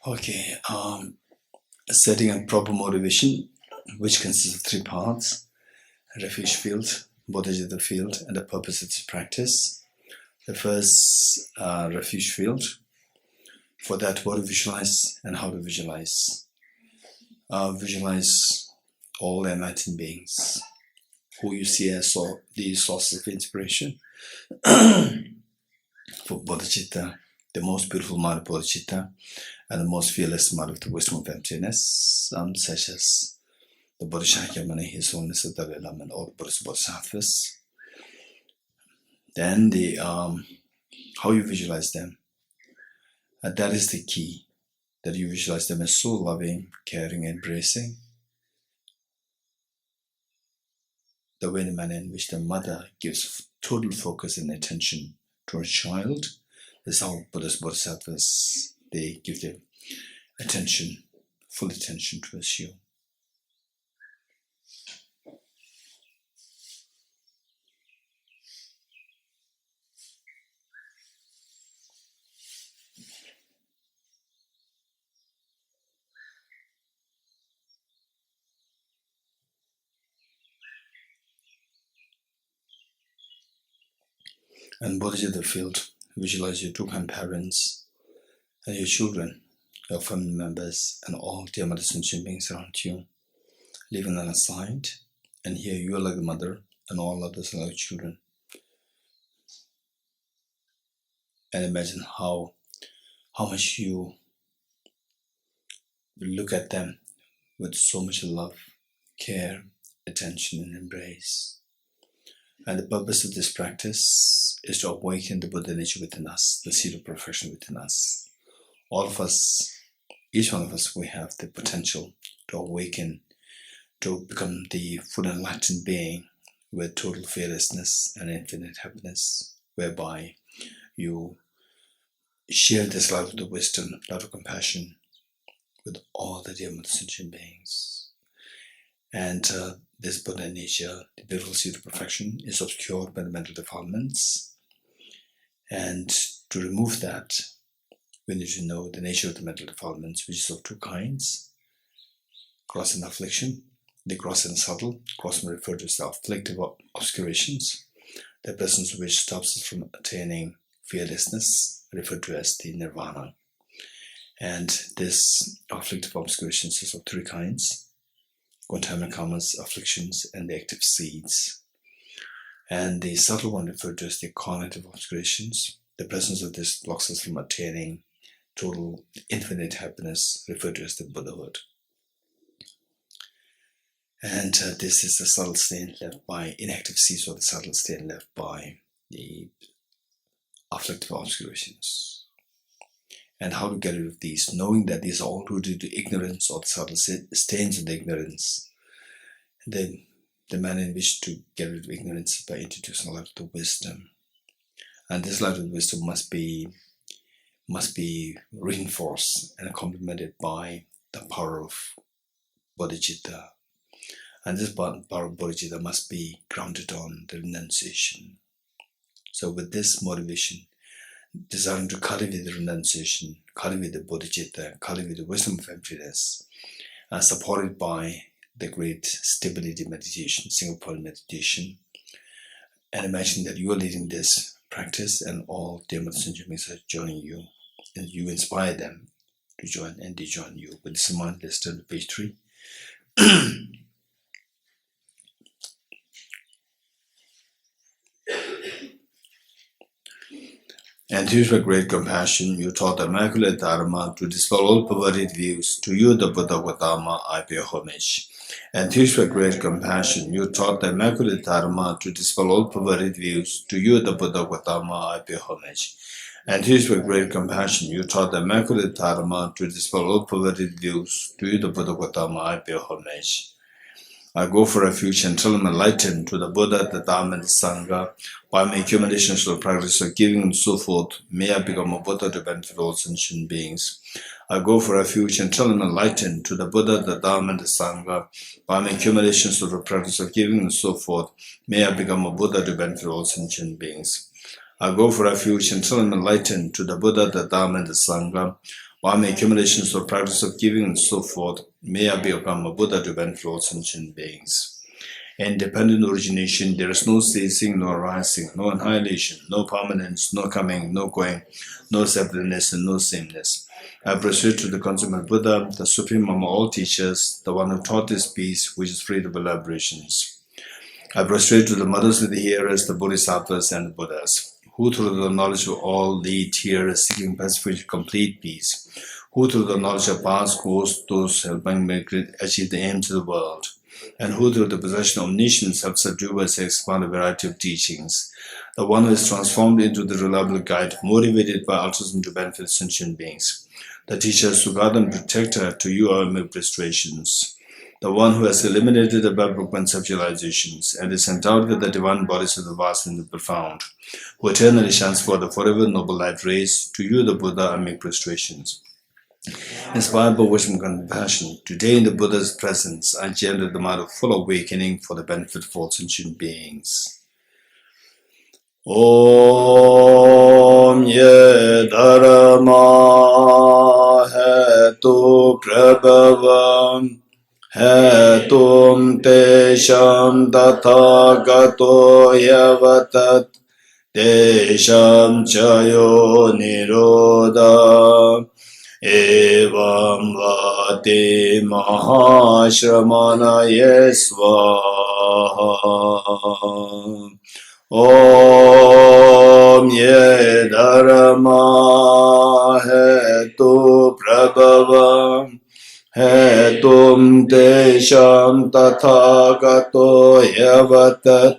Okay, setting a proper motivation, which consists of three parts: refuge field, bodhicitta field, and the purpose of this practice. The first refuge field. For that, what to visualize and how to visualize. Visualize all enlightened beings who you see as the sources of inspiration. For bodhicitta, the most beautiful mind of bodhicitta, and the most fearless mind of the wisdom of emptiness, such as the Bodhisattva, His Holiness the Dalai Lama, and all the Buddhist Bodhisattvas. Then the how you visualize them. That is the key, that you visualize them as so loving, caring, embracing. The way, the manner in which the mother gives total focus and attention to her child is how Buddhist Bodhisattvas, they give their attention, full attention towards you. And bodhicitta field, visualize your two grandparents and your children, your family members, and all dear mother sentient beings around you, leaving them aside. And here you are like the mother, and all others are like children. And imagine how much you look at them with so much love, care, attention, and embrace. And the purpose of this practice is to awaken the Buddha nature within us, the seed of perfection within us. All of us, each one of us, we have the potential to awaken, to become the full enlightened being with total fearlessness and infinite happiness, whereby you share this light of wisdom, light of compassion with all the dear mother sentient beings. And this Buddha nature, the beautiful seed of perfection, is obscured by the mental defilements. And to remove that, we need to know the nature of the mental defilements, which is of two kinds: gross and affliction. The gross and subtle, gross may refer to as the afflictive obscurations, the presence of which stops us from attaining fearlessness, referred to as the nirvana. And this afflictive obscurations is of three kinds: contaminant karmas, afflictions, and the active seeds. And the subtle one referred to as the cognitive obscurations. The presence of this blocks us from attaining total infinite happiness, referred to as the Buddhahood. And this is the subtle stain left by inactive seeds, or the subtle stain left by the afflictive obscurations. And how to get rid of these, knowing that these are all rooted to ignorance, or the subtle stains of the ignorance. Then the manner in which to get rid of ignorance is by introducing a light of the wisdom. And this light of wisdom must be reinforced and complemented by the power of bodhicitta. And this power of bodhicitta must be grounded on the renunciation. So with this motivation, desiring to cultivate the renunciation, cultivate the bodhicitta, cultivate the wisdom of emptiness, supported by the great stability meditation, single point meditation, and imagine that you are leading this practice and all dear mother sentient beings are joining you, and you inspire them to join, and they join you. With this in mind, let's turn to page 3. And here's with great compassion, you taught the immaculate Dharma to dispel all perverted views. To you, the Buddha Gautama, I pay homage. And here's with great compassion, you taught the immaculate Dharma to dispel all perverted views. To you, the Buddha Gautama, I pay homage. And here's with great compassion, you taught the immaculate Dharma to dispel all perverted views. To you, the Buddha Gautama, I pay homage. I go for refuge until I'm enlightened to the Buddha, the Dharma, and the Sangha. By my accumulations of practice of giving and so forth, may I become a Buddha to benefit all sentient beings. I go for refuge until I'm enlightened to the Buddha, the Dharma, and the Sangha. By my accumulations of the practice of giving and so forth, may I become a Buddha to benefit all sentient beings. I go for refuge until I'm enlightened to the Buddha, the Dharma, and the Sangha. by my accumulations or practice of giving and so forth, may I become a Buddha to benefit all sentient beings. Independent origination, there is no ceasing, no rising, no annihilation, no permanence, no coming, no going, no separateness, and no sameness. I proceed to the consummate Buddha, the supreme among all teachers, the one who taught this peace, which is free of elaborations. I prostrate to the mothers of the hearers, the bodhisattvas, and the Buddhas, who through the knowledge of all lead hearers seeking pacific complete peace, who through the knowledge of past goes those helping make achieve the aims of the world, and who through the possession of omniscience have subdued us expand a variety of teachings, the one who is transformed into the reliable guide, motivated by altruism to benefit sentient beings, the teacher, Sugata and protector, to you our prostrations, the one who has eliminated the barbaric conceptualizations and is endowed with the divine bodies of the vast and the profound, who eternally shines for the forever noble light rays, to you the Buddha I make prostrations. Inspired by wisdom and compassion, today in the Buddha's presence, I gender the mind of full awakening for the benefit of all sentient beings. Om ye dharma hetu prabhavam hetum tesham tathagato yavatat tesham chayo nirodha evam vate mahashramanaye svaha. Om ye dharma hetu prabhavam hetum tesham tathagato yavatat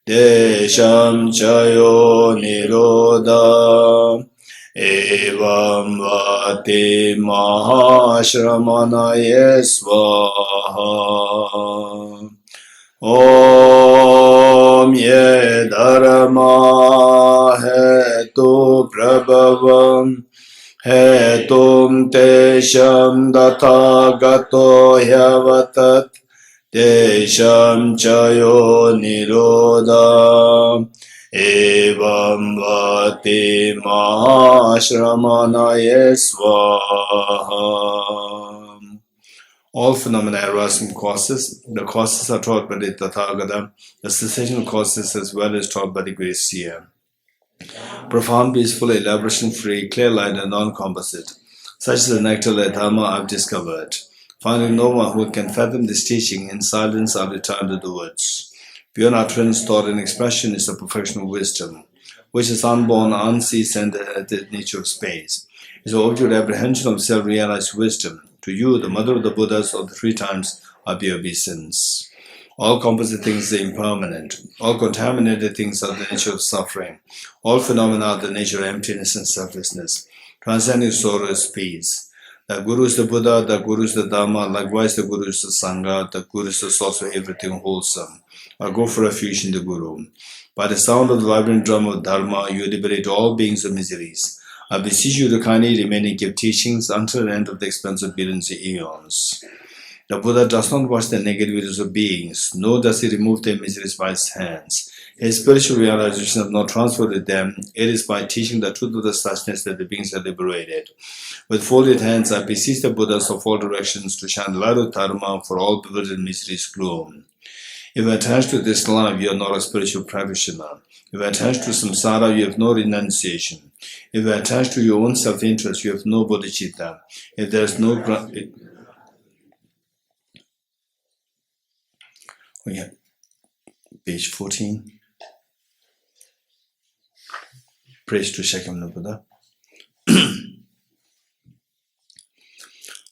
tesham chayo nirodha evam vate mahashramanaye svaha. Om ye dharma hetu prabhavam hetum tesham tathagato yavatat tesham chayo nirodha evam vate mahashramanaye svaha. All phenomena arise from causes. The causes are taught by the Tathagata, the cessational causes as well as taught by the great seer. Profound, peaceful, elaboration-free, clear light and non-composite. Such is the nectar Dharma I've discovered. Finding no one who can fathom this teaching, in silence I'll return to the woods. Beyond utterance, thought, and expression is the perfection of wisdom, which is unborn, unceased, and the nature of space. Is the object of apprehension of self-realized wisdom. To you, the mother of the Buddhas of the three times, are pure obeisance. All composite things are impermanent. All contaminated things are the nature of suffering. All phenomena are the nature of emptiness and selflessness. Transcending sorrow is peace. The Guru is the Buddha, the Guru is the Dharma, likewise the Guru is the Sangha, the Guru is the source of everything wholesome. I go for refuge in the Guru. By the sound of the vibrant drum of Dharma, you liberate all beings of miseries. I beseech you to kindly remain and give teachings until the end of the expanse of billions of eons. The Buddha does not watch the negativities of beings, nor does he remove their miseries by his hands. His spiritual realization has not transferred to them. It is by teaching the truth of the suchness that the beings are liberated. With folded hands, I beseech the Buddhas of all directions to shine the light of Dharma for all bewildered miseries gloom. If you are attached to this life, you are not a spiritual practitioner. If you are attached to samsara, you have no renunciation. If you are attached to your own self-interest, you have no bodhicitta. If there is no page 14. Praise to Shakyamuni Buddha.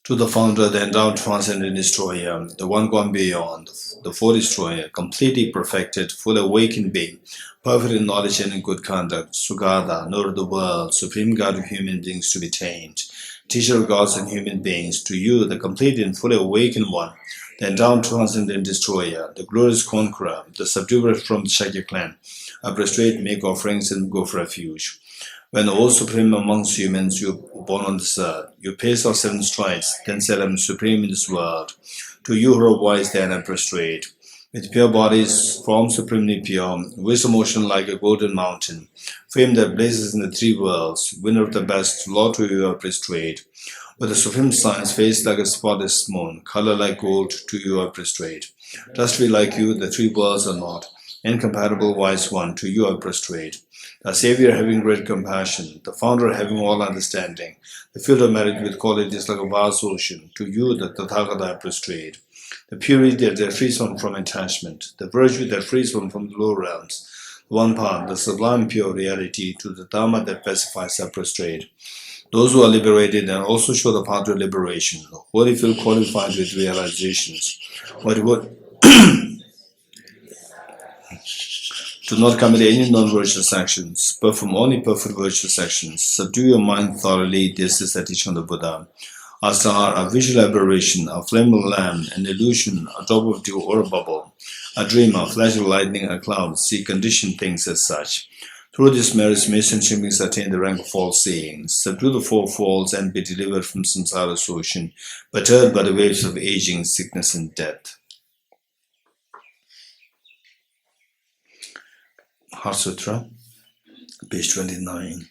To the founder, the endowed transcendent destroyer, the one gone beyond, the fourth destroyer, completely perfected, fully awakened being, perfect in knowledge and in good conduct, Sugata, Lord of the world, supreme God of human beings to be tamed, teacher of gods and human beings, to you, the complete and fully awakened one, the endowed transcendent destroyer, the glorious conqueror, the subduer from the Shakya clan, I prostrate, make offerings, and go for refuge. When all supreme amongst humans, you were born on this earth, you paced all 7 strides, then said, I am supreme in this world. To you who are wise, then I prostrate. with pure bodies, form supremely pure, wisdom ocean like a golden mountain, fame that blazes in the three worlds, winner of the best, Lord to you are prostrate. With a supreme science, face like a spotless moon, color like gold, to you are prostrate. Trustworthy like you, the three worlds are not. Incomparable wise one, to you I prostrate. The Savior having great compassion, the Founder having all understanding, the field of merit with qualities like a vast ocean, to you the Tathagata I prostrate. The purity that frees one from attachment, the virtue that frees one from the low realms, the one path, the sublime pure reality, to the Dharma that pacifies I prostrate. Those who are liberated and also show the path to liberation, who feel qualified with realizations, but would do not commit any non-virtuous actions, perform only perfect virtuous actions, subdue your mind thoroughly, this is the teaching of the Buddha. A star, a visual aberration, a flame of lamp, an illusion, a drop of dew or a bubble, a dream, a flash of lightning, a cloud, see conditioned things as such. Through this merits may sentient beings attain the rank of false seeing, subdue the four faults and be delivered from samsara's ocean, perturbed by the waves of aging, sickness and death. Heart Sutra, page 29.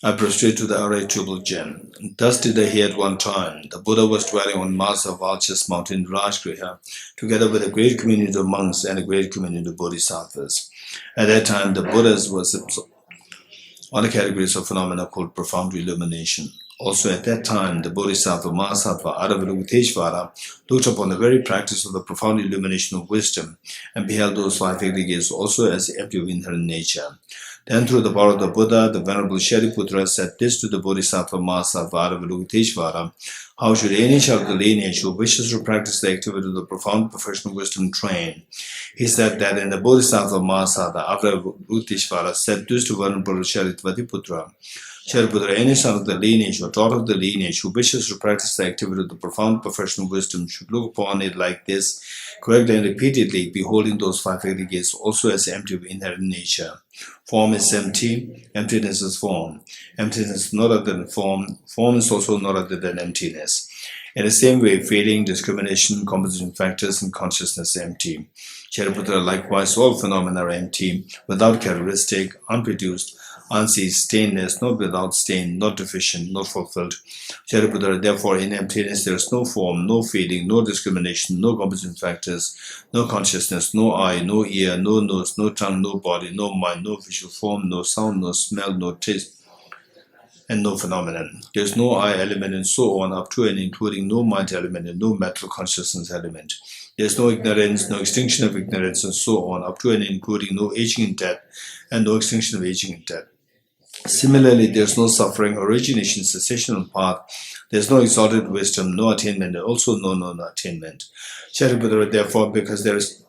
I prostrate to the irretrievable gem. Thus did I hear at one time. The Buddha was dwelling on Masa Valchas mountain Rajgriha, together with a great community of monks and a great community of bodhisattvas. At that time, the Buddhas was on the categories of phenomena called profound illumination. Also at that time, the Bodhisattva Mahasattva Avalokiteshvara looked upon the very practice of the profound illumination of wisdom and beheld those five aggregates also as empty of inherent nature. Then through the power of the Buddha, the Venerable Shariputra said this to the Bodhisattva Mahasattva Avalokiteshvara: how should any child of the lineage who wishes to practice the activity of the profound professional wisdom train? He said that in the Bodhisattva Mahasattva Avalokiteshvara said this to Venerable Shariputra: Shariputra, any son of the lineage or daughter of the lineage who wishes to practice the activity of the profound professional wisdom should look upon it like this, correctly and repeatedly, beholding those five aggregates also as empty of inherent nature. Form is empty, emptiness is form. Emptiness is not other than form, form is also not other than emptiness. In the same way, feeling, discrimination, composition factors, and consciousness are empty. Shariputra, likewise, all phenomena are empty, without characteristic, unproduced, unceased, stainless, not without stain, not deficient, not fulfilled. Shariputra, therefore, in emptiness there is no form, no feeling, no discrimination, no composition factors, no consciousness, no eye, no ear, no nose, no tongue, no body, no mind, no visual form, no sound, no smell, no taste, and no phenomenon. There is no I element and so on, up to and including no mind element and no mental consciousness element. There is no ignorance, no extinction of ignorance, and so on, up to and including no aging and death, and no extinction of aging and death. Similarly, there is no suffering, origination, cessation on path. There is no exalted wisdom, no attainment, and also no non-attainment. Shariputra, therefore, because there is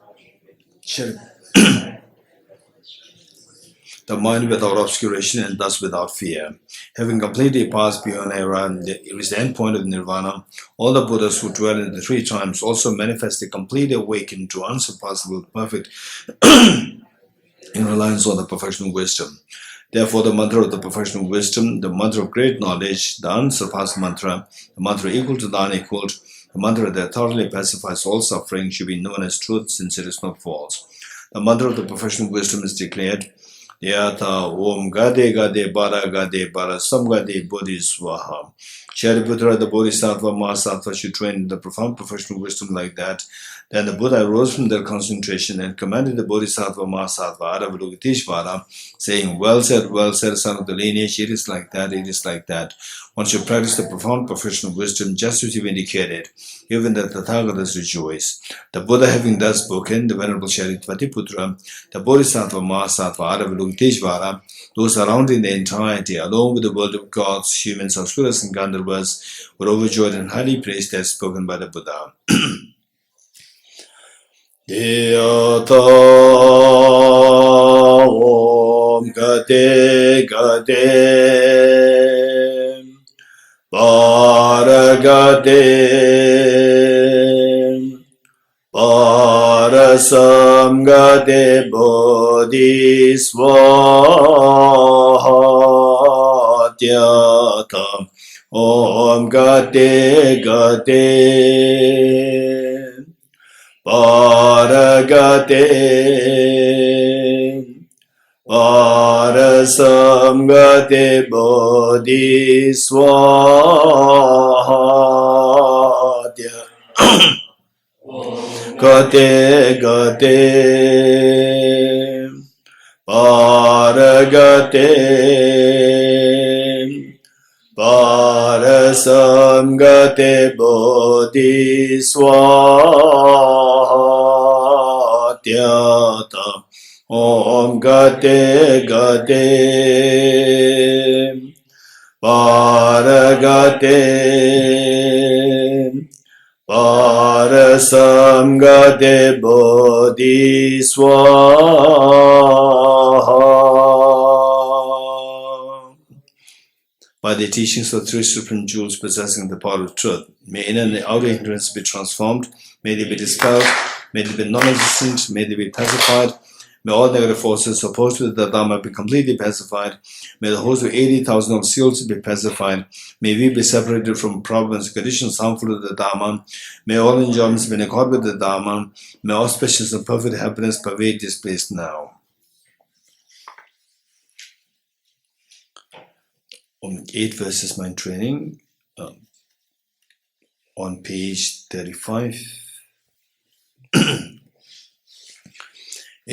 the mind without obscuration and thus without fear, having completely passed beyond era, it is the end point of nirvana. All the Buddhas who dwell in the three times also manifest a completely awakened to unsurpassable perfect in reliance on the professional wisdom. Therefore, the mantra of the professional wisdom, the mantra of great knowledge, the unsurpassed mantra, the mantra equal to the unequaled, the mantra that thoroughly pacifies all suffering should be known as truth, since it is not false. The mantra of the professional wisdom is declared: Yata Om Gade Gade Bara Gade Bara Sam Gade Bodhi Swaha. Shariputra, the Bodhisattva Mahasattva, should train in the profound professional wisdom like that. Then the Buddha rose from their concentration and commanded the Bodhisattva Mahasattva Avalokiteshvara, saying, well said, son of the lineage, it is like that, it is like that. One should practice the profound professional wisdom just as you indicated, even that the Tathagatas rejoice. The Buddha having thus spoken, the Venerable Shariputra, the Bodhisattva Mahasattva Avalokiteshvara, those surrounding the entirety, along with the world of gods, humans, asuras, and gandharvas, were overjoyed and highly praised as spoken by the Buddha. Yata Om Gade Gade Bara Gade Bara Sam Gade Bodhi Swaha Tyata Om Gate Gate Paragate Parasamgate Bodhi Swadhyaya Gate Gate Paragate Parasamgate Bodhi Swadhyaya Om Gate Gate Paragate Parasamgate Bodhi Swaha. By the teachings of three supreme jewels possessing the power of truth, may inner and outer hindrance be transformed, may they be dispelled, may they be non-existent, may they be pacified, may all negative forces opposed to the Dharma be completely pacified, may the host of 80,000 of seals be pacified, may we be separated from problems and conditions harmful to the Dharma, may all enjoyments be in accord with the Dharma, may auspicious and perfect happiness pervade this place now. 8 verses mind training on page 35. 8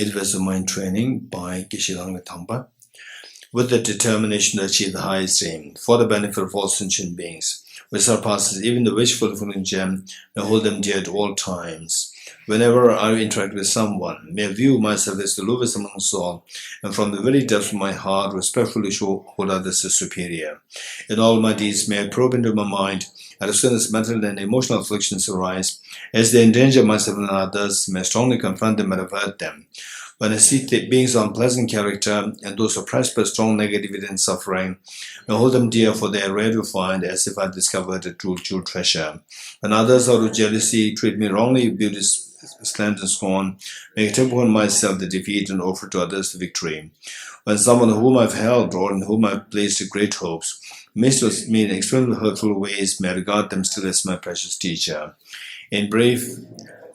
verses of mind training by Geshe with the determination to achieve the highest aim for the benefit of all sentient beings, which surpasses even the wish-fulfilling gem, may hold them dear at all times. Whenever I interact with someone, may I view myself as the lowest amongst all, and from the very depths of my heart respectfully hold others as superior. In all my deeds, may I probe into my mind, and as soon as mental and emotional afflictions arise, as they endanger myself and others, may I strongly confront them and avert them. When I see beings of unpleasant character and those oppressed by strong negativity and suffering, I hold them dear, for they are rare to find, as if I discovered a true jewel treasure. When others out of jealousy treat me wrongly, beauty, slander, and scorn, may I take upon myself the defeat and offer to others the victory. When someone whom I've held or in whom I've placed great hopes mistreats me in extremely hurtful ways, may I regard them still as my precious teacher. In brief,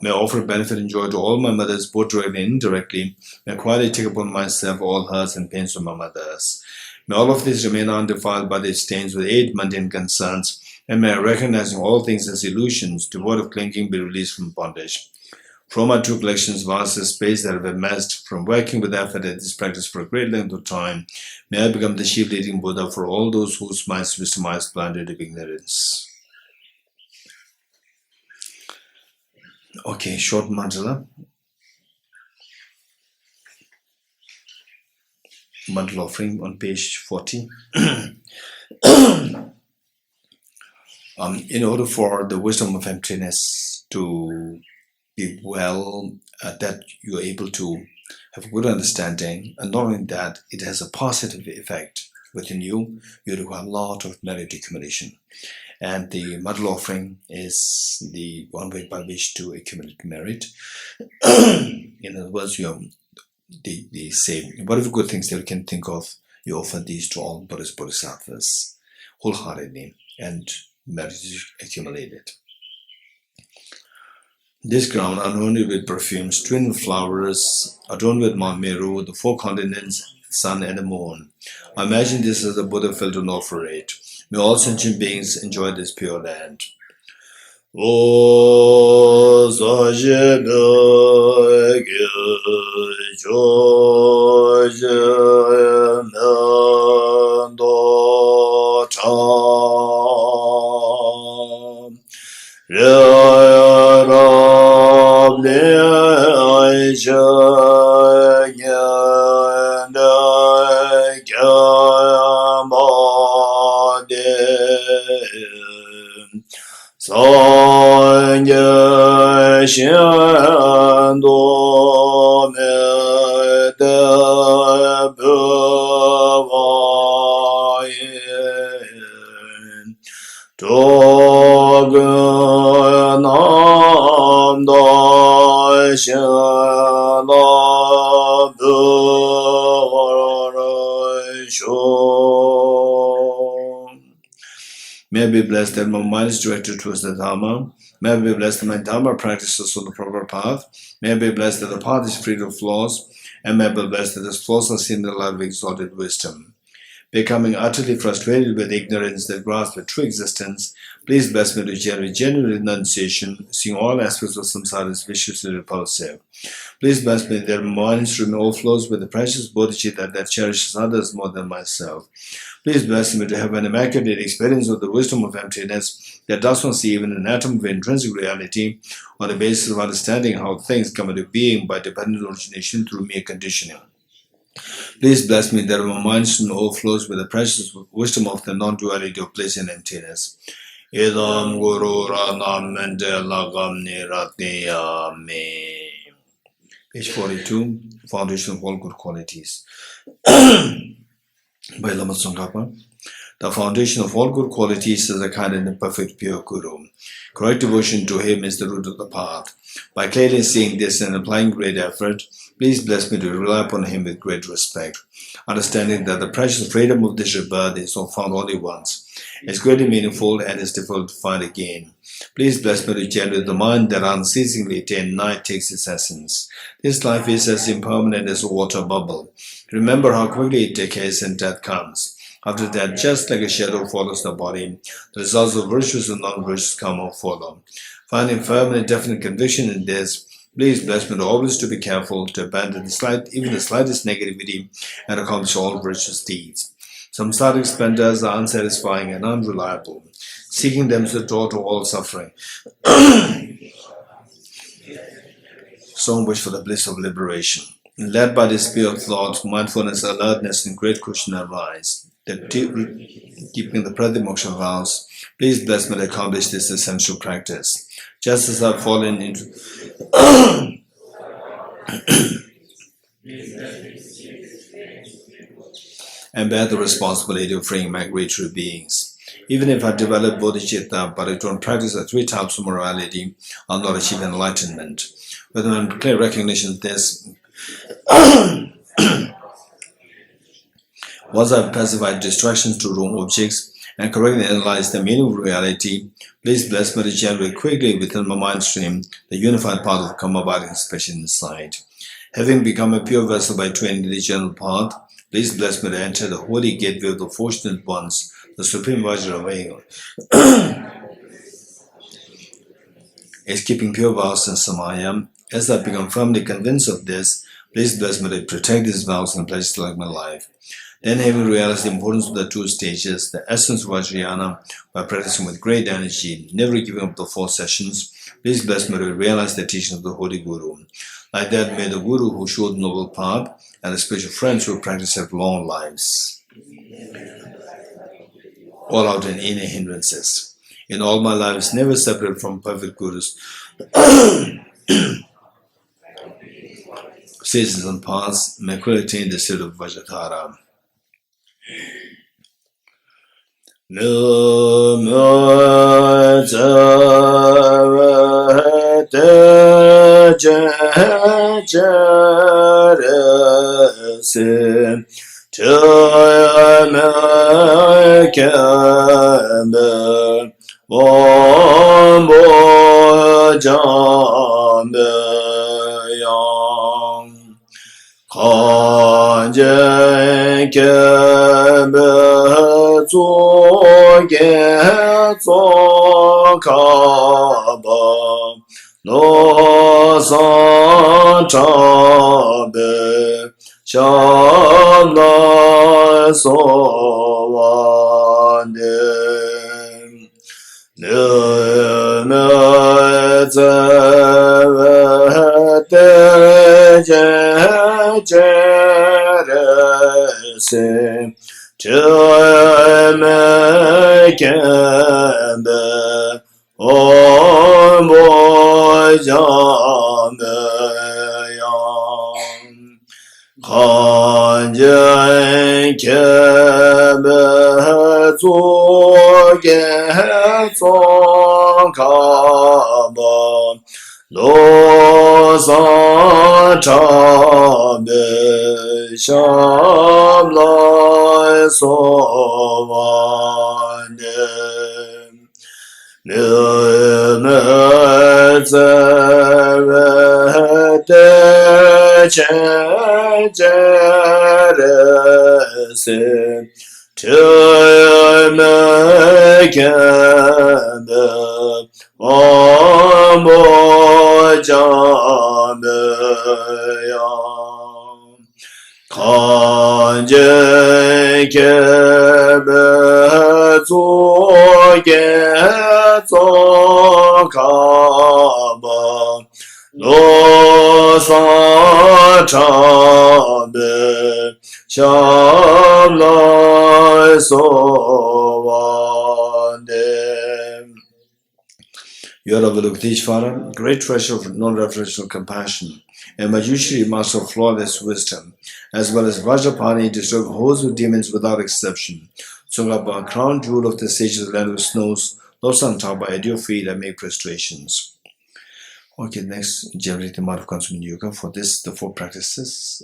may I offer benefit and joy to all my mothers, both directly and indirectly. May I quietly take upon myself all hurts and pains of my mothers. May all of these remain undefiled by the stains with 8 mundane concerns, and may I, recognizing all things as illusions, devoid of clinging, be released from bondage. From my true collections, vast space that I've amassed from working with effort at this practice for a great length of time, may I become the sheep-leading Buddha for all those whose minds wisdom eyes blinded of ignorance. Okay, short mandala. Mandala offering on page 40. In order for the wisdom of emptiness to be well, that you are able to have good understanding, and not only that, it has a positive effect within you, you require a lot of merit accumulation. And the mandala offering is the one way by which to accumulate merit. In other words, they say, whatever good things that you can think of, you offer these to all Buddhas, Bodhisattvas, wholeheartedly, and merit is accumulated. This ground, adorned with perfumes, twin flowers, adorned with Mount Meru, the 4 continents, sun, and the moon. I imagine this as the Buddha felt and offer it. May all sentient beings enjoy this pure land. O May I be blessed that my mind is directed towards the Dharma. May I be blessed that my Dharma practices on the proper path. May I be blessed that the path is free of flaws. And may I be blessed that the flaws are seen in the light of exalted wisdom. Becoming utterly frustrated with ignorance that grasps the true existence, please bless me to generate genuine renunciation, seeing all aspects of samsara as vicious and repulsive. Please bless me that my mind stream overflows with the precious bodhicitta that cherishes others more than myself. Please bless me to have an immaculate experience of the wisdom of emptiness that does not see even an atom of intrinsic reality on the basis of understanding how things come into being by dependent origination through mere conditioning. Please bless me that my mind soon overflows with the precious wisdom of the non-duality of place and emptiness. Idam Guru Ranam Mendela Gamni Ratniyami. Page 42, Foundation of All Good Qualities. By Lama Tsongkhapa. The foundation of all good qualities is a kind and perfect pure Guru. Correct devotion to him is the root of the path. By clearly seeing this and applying great effort, please bless me to rely upon him with great respect, understanding that the precious freedom of this rebirth is not found only once. It's greatly meaningful and is difficult to find again. Please bless me to generate the mind that unceasingly day and night takes its essence. This life is as impermanent as a water bubble. Remember how quickly it decays and death comes. After that, just like a shadow follows the body, the results of virtues and non-virtues come or follow. Finding firm and definite conviction in this, please bless me to always to be careful to abandon even the slightest negativity and accomplish all virtuous deeds. Samsaric splendors are unsatisfying and unreliable. Seeking them is the door to all suffering. So wish for the bliss of liberation. Led by the spirit of thought, mindfulness, alertness, and great cushion arise. Keeping the pratimoksha vows, please bless me to accomplish this essential practice. Just as I've fallen into and bear the responsibility of freeing migratory beings. Even if I develop bodhicitta, but I don't practice the three types of morality, I'll not achieve enlightenment. With a clear recognition of this, once I've pacified distractions to wrong objects and correctly analyzed the meaning of reality, please bless me to generate quickly within my mind stream the unified path of karma by expression inside. Having become a pure vessel by training the general path, please bless me to enter the holy gateway of the fortunate ones, the supreme Vajravaya. Is keeping pure vows and samaya. As I become firmly convinced of this, please bless me to protect these vows and pledges like my life. Then, having realized the importance of the two stages, the essence of Vajrayana, by practicing with great energy, never giving up the 4 sessions, please bless me to realize the teaching of the Holy Guru. Like that, may the Guru who showed the noble path and the spiritual friends who practice have long lives, all out and inner hindrances. In all my lives, never separate from perfect Gurus, sages and paths, may quickly attain the state of Vajradhara. No san chabe shabla so wande ne me te je se te me kembe om jame yang kanjen kembe zu ge song kaba lo san chabe shabla so wande Lo sa cha be sham lai so wan de. Yoravalokiteshvara, great treasure of non-referential compassion, and Manjushri, master of flawless wisdom, as well as Rajapani, disturb hosts of demons without exception. Sungapa, crown jewel of the sages of the land of snows, Losang Taba, at your feet and make prostrations. Okay, next, generate the amount of consuming yoga. For this, the 4 practices.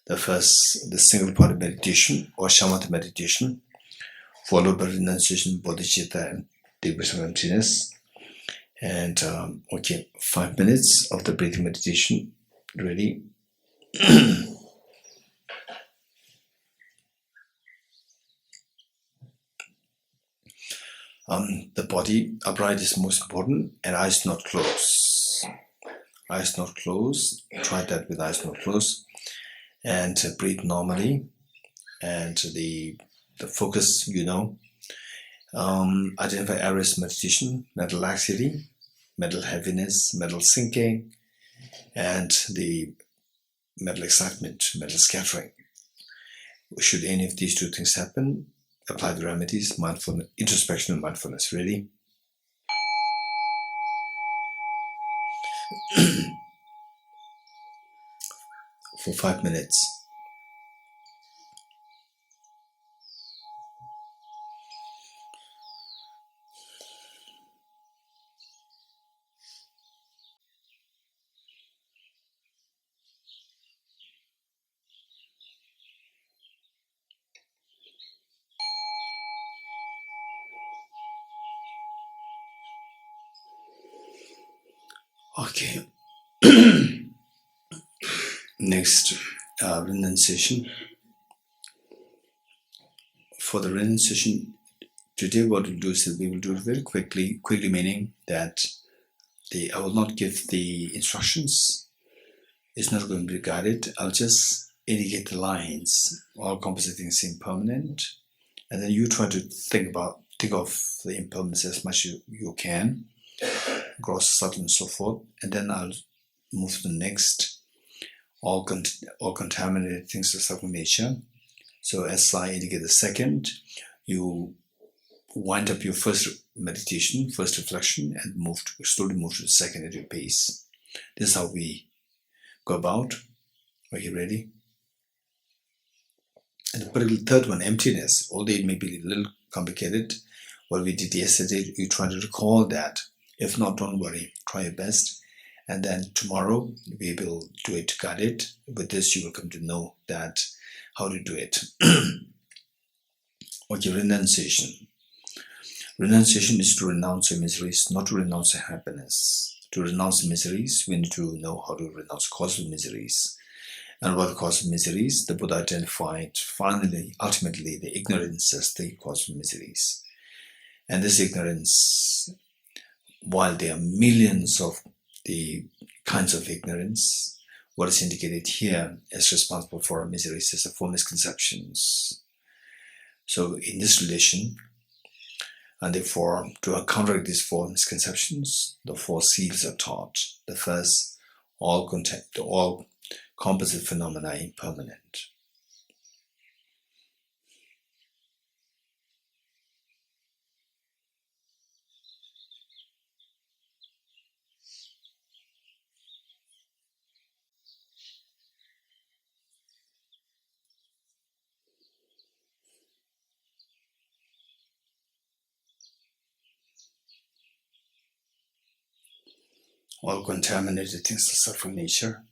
The first, the single part of meditation or shamatha meditation, followed by renunciation, bodhicitta, and deep wisdom of emptiness. And okay, 5 minutes of the breathing meditation. Ready? The body upright is most important, and eyes not closed. Eyes not closed. Try that with eyes not closed, and breathe normally. And the focus, identify areas of meditation, mental laxity, mental heaviness, mental sinking, and the mental excitement, mental scattering. Should any of these 2 things happen, apply the remedies, mindfulness, introspection and mindfulness. Ready? For 5 minutes. Okay. Next, renunciation. For the renunciation, today what we'll do is that we will do it very quickly. Quickly meaning that I will not give the instructions. It's not going to be guided. I'll just indicate the lines. All composite things seem permanent. And then you try to think of the impermanence as much as you can, gross, subtle, and so forth. And then I'll move to the next. All contaminated things of subtle nature. So as I indicate the second, you wind up your first meditation, first reflection, and slowly move to the second at your pace. This is how we go about. Are you ready? And the particular third one, emptiness, although it may be a little complicated, what we did yesterday, you try to recall that. If not, don't worry, try your best. And then tomorrow, we will do it guided. With this, you will come to know that how to do it. Okay, renunciation. Renunciation is to renounce your miseries, not to renounce your happiness. To renounce miseries, we need to know how to renounce causal miseries. And what the cause of miseries? The Buddha identified finally, ultimately, the ignorance as the cause of miseries. And this ignorance, while there are millions of the kinds of ignorance, what is indicated here as responsible for our miseries is the 4 misconceptions. So in this relation, and therefore to counteract these 4 misconceptions, the 4 seals are taught. The first, all composite phenomena impermanent. All contaminated things are suffering nature.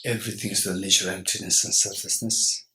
Everything is the nature of emptiness and selflessness.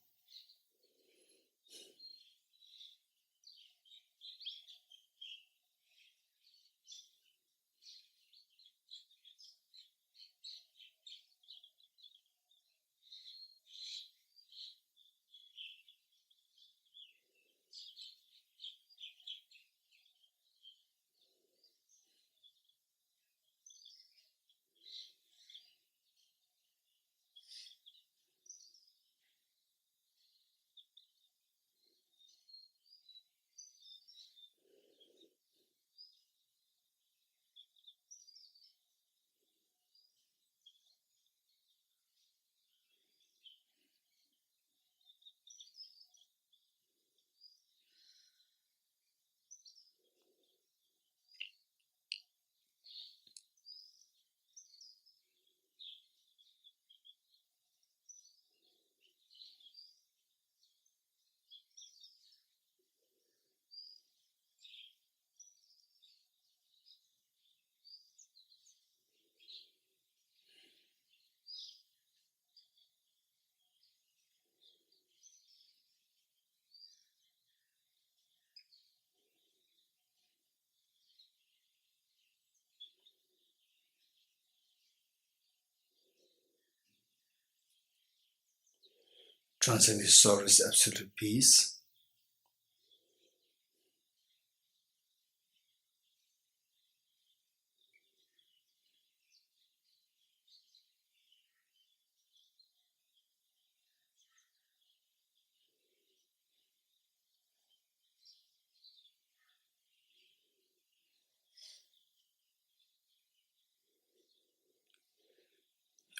Transcending sorrow is absolute peace.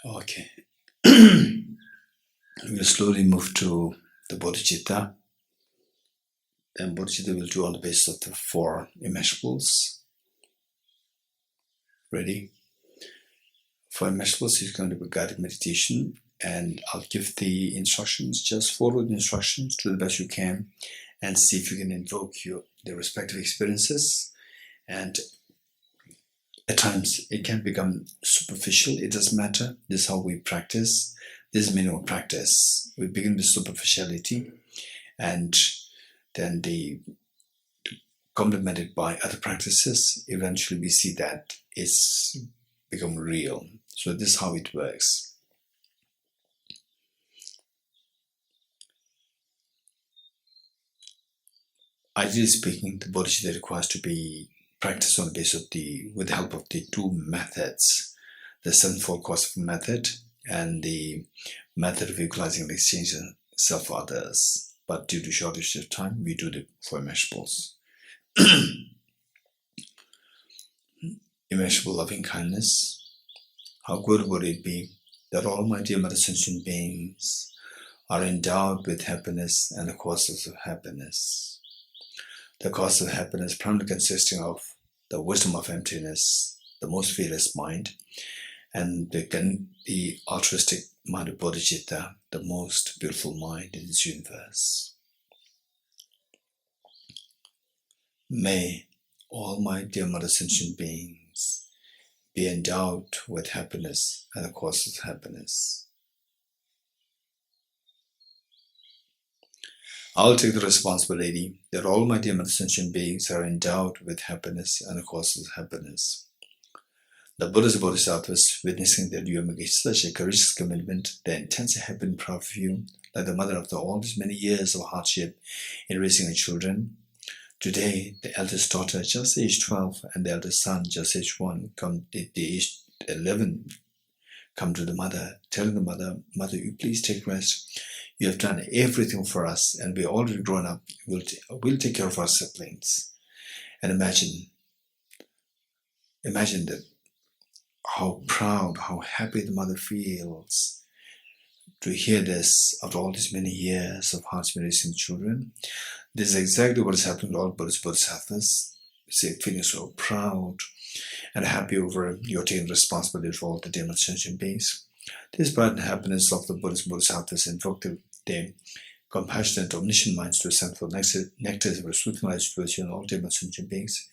Okay. We'll slowly move to the bodhicitta. And bodhicitta will do on the basis of the 4 immeasurables. Ready? For immeasurables, it's going to be guided meditation, and I'll give the instructions. Just follow the instructions to the best you can and see if you can invoke the respective experiences. And at times it can become superficial. It doesn't matter. This is how we practice. This is minimal practice. We begin with superficiality, and then complemented by other practices. Eventually we see that it's become real. So this is how it works. Ideally speaking, the bodhicitta requires to be practiced on the basis of with the help of the 2 methods, the 7-fold course of method and the method of equalizing and exchanging self for others. But due to shortage of time, we do the 4 immeasurables. Immeasurable loving kindness. How good would it be that all my dear mother sentient beings are endowed with happiness and the causes of happiness. The cause of happiness primarily consisting of the wisdom of emptiness, the most fearless mind, and the altruistic mind of bodhicitta, the most beautiful mind in this universe. May all my dear mother sentient beings be endowed with happiness and the causes of happiness. I'll take the responsibility that all my dear mother sentient beings are endowed with happiness and the causes of happiness. The Buddhas and Bodhisattvas, witnessing that you have made such a courageous commitment, their intensely have been proud of you, like the mother after all these many years of hardship in raising her children. Today, the eldest daughter, just aged 12, and the eldest son, just aged 1, come at the age 11, come to the mother, telling the mother, "Mother, you please take rest. You have done everything for us, and we're already grown up. We'll take care of our siblings." And imagine that how proud, how happy the mother feels to hear this after all these many years of hardship raising children. This is exactly what is happening to all Buddhas, Bodhisattvas. Feeling so proud and happy over your taking responsibility for all the dear sentient beings. This pride and happiness of the Buddhas and Bodhisattvas invoke their compassionate, omniscient minds to ascend for nectars of a soothing light situation in all dear sentient beings.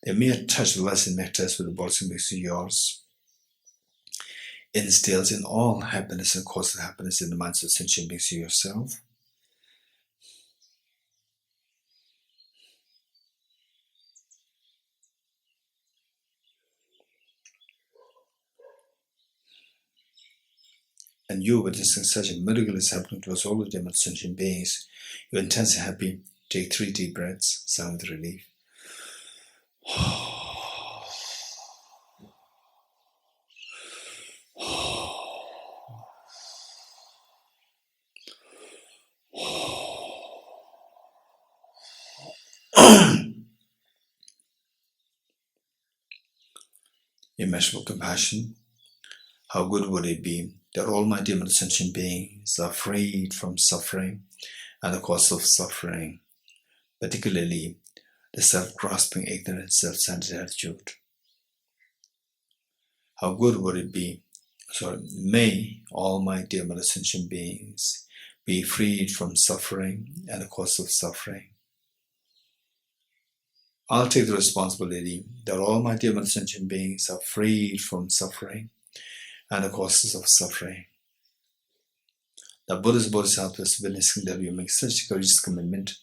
Their mere touch of the lesson nectars with the bodies and beings of yours instills in all happiness and causes happiness in the minds of sentient beings to yourself. And you, witnessing such a miracle is happening towards all of them sentient beings, you're intensely happy. Take 3 deep breaths, sigh with relief. Immeasurable compassion. How good would it be that all my dear sentient beings are freed from suffering and the cause of suffering, particularly the self-grasping, ignorant, self-centered attitude. How good would it be, may all my dear sentient beings be freed from suffering and the cause of suffering. I'll take the responsibility that all my dear sentient beings are freed from suffering and the causes of suffering. The Buddhist Bodhisattvas witnessing that we make such a courageous commitment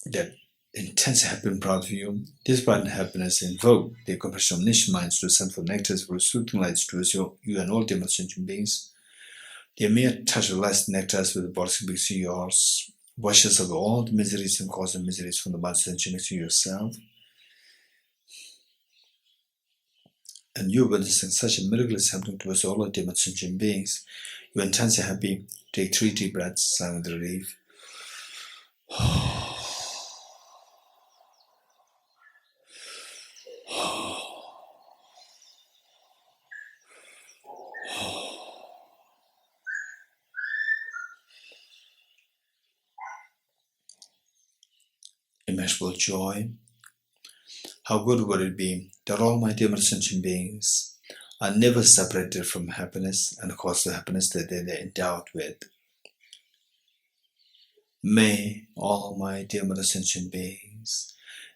that intense happiness proud of you, despite happiness invoke the compassion of omniscient minds to send for nectars for soothing lights towards you and all dear sentient beings. The mere touch of light nectars with the bodies beings yours, washes away all the miseries and causes of miseries from the minds of sentient beings to yourself. And you witnessing such a miracle is happening towards all of dear sentient beings. You're intensely happy. Take 3 deep breaths, sigh with relief. Immeasurable joy. How good would it be that all my dear sentient beings are never separated from happiness and the cause of happiness that they are endowed with. May all my dear sentient beings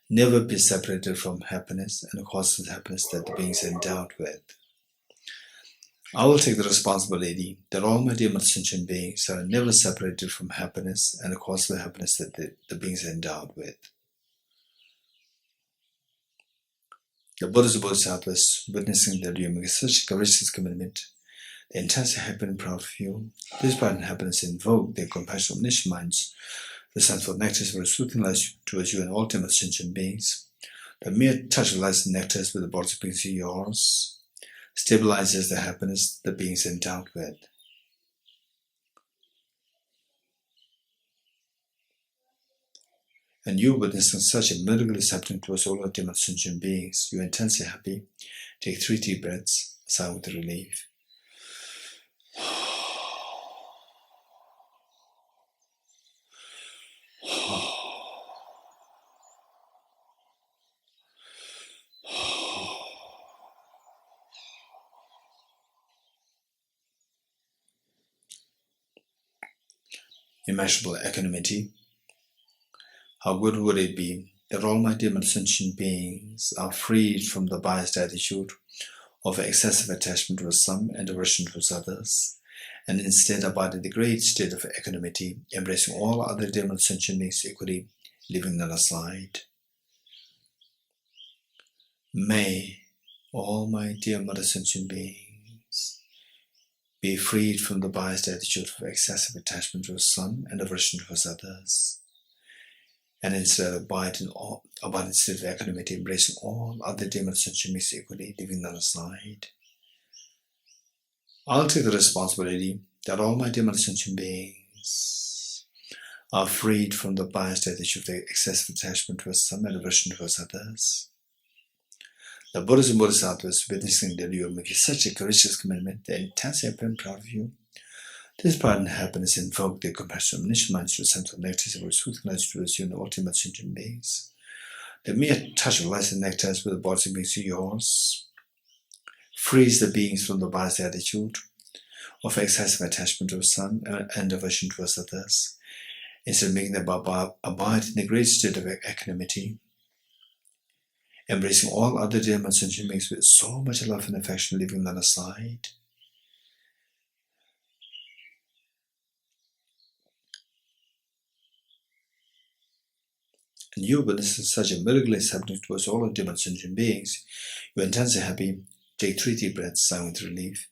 never be separated from happiness and the cause of happiness that the beings are endowed with. I will take the responsibility that all my dear sentient beings are never separated from happiness and the cause of the happiness that the beings are endowed with. The Buddhist Bodhisattvas witnessing that you make such courageous commitment, the intense happy and proud of you, despite happiness invoke their compassion omniscient minds, the send for nectars for soothing lights towards you and all ultimate sentient beings. The mere touch of lights and nectars with the bodies of beings yours stabilizes the happiness the beings endowed with. And you witnessing such a miracle is happening towards all ultimate sentient beings. You are intensely happy. Take 3 deep breaths, sigh with relief. Immeasurable equanimity. How good would it be that all my dear sentient beings are freed from the biased attitude of excessive attachment towards some and aversion towards others, and instead abide in the great state of equanimity, embracing all other dear sentient beings equally, leaving none aside. May all my dear sentient beings be freed from the biased attitude of excessive attachment towards some and aversion towards others, and instead abide in state of equanimity, embracing all other dear sentient beings equally, leaving none aside. I'll take the responsibility that all my dear sentient beings are freed from the biased attitude of excessive attachment towards some and aversion towards others. The Buddhas and Bodhisattvas witnessing that you are making such a courageous commitment, the intense happy and proud of you. This pride and happiness invoke the compassion of omniscient minds to send for nectars of soothing lights towards you and the ultimate sentient beings. The mere touch of lights and nectars with the bodies of beings yours frees the beings from the biased attitude of excessive attachment to some and aversion towards others, instead of making them abide in the great state of equanimity, embracing all other Dharma sentient beings with so much love and affection, leaving none aside. And you witness such a miracle is happening towards all of Dharma sentient beings. You're intensely happy. Take 3 deep breaths, sigh with relief.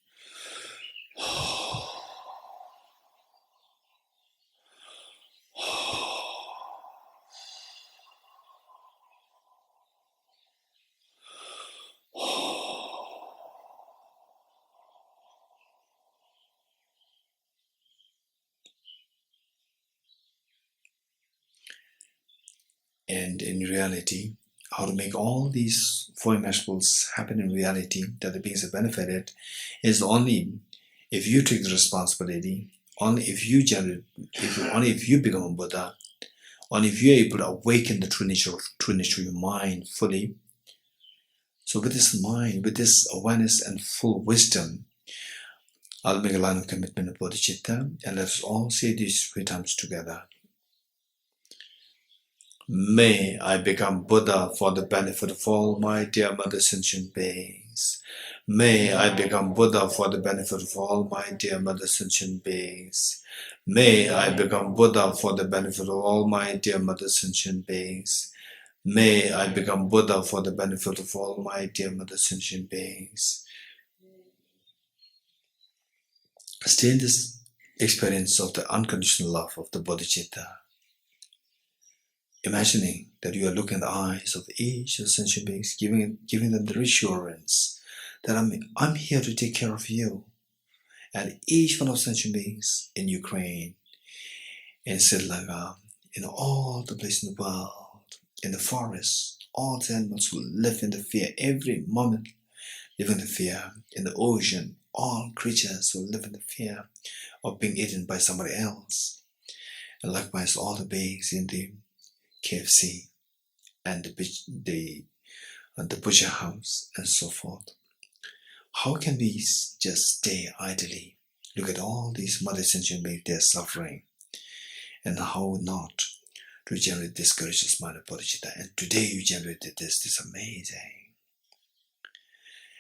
And in reality, how to make all these 4 immeasurables happen in reality, that the beings have benefited, is only if you take the responsibility, only if you become a Buddha, only if you are able to awaken the true nature of your mind fully. So with this mind, with this awareness and full wisdom, I'll make a line of commitment of bodhicitta, and let us all say these 3 times together. May I become Buddha for the benefit of all my dear mother sentient beings. May I become Buddha for the benefit of all my dear mother sentient beings. May I become Buddha for the benefit of all my dear mother sentient beings. May I become Buddha for the benefit of all my dear mother sentient beings. Stay in this experience of the unconditional love of the bodhicitta, imagining that you are looking in the eyes of each of the sentient beings, giving them the reassurance that I'm here to take care of you and each one of the sentient beings in Ukraine, in Sri Lanka, in all the places in the world, in the forest, all the animals who live in the fear every moment, live in the fear, in the ocean, all creatures who live in the fear of being eaten by somebody else, and likewise all the beings in the KFC and the butcher house and so forth. How can we just stay idly? Look at all these mother sentient beings, they're suffering, and how not to generate this courageous mind of bodhicitta. And today you generated this is amazing.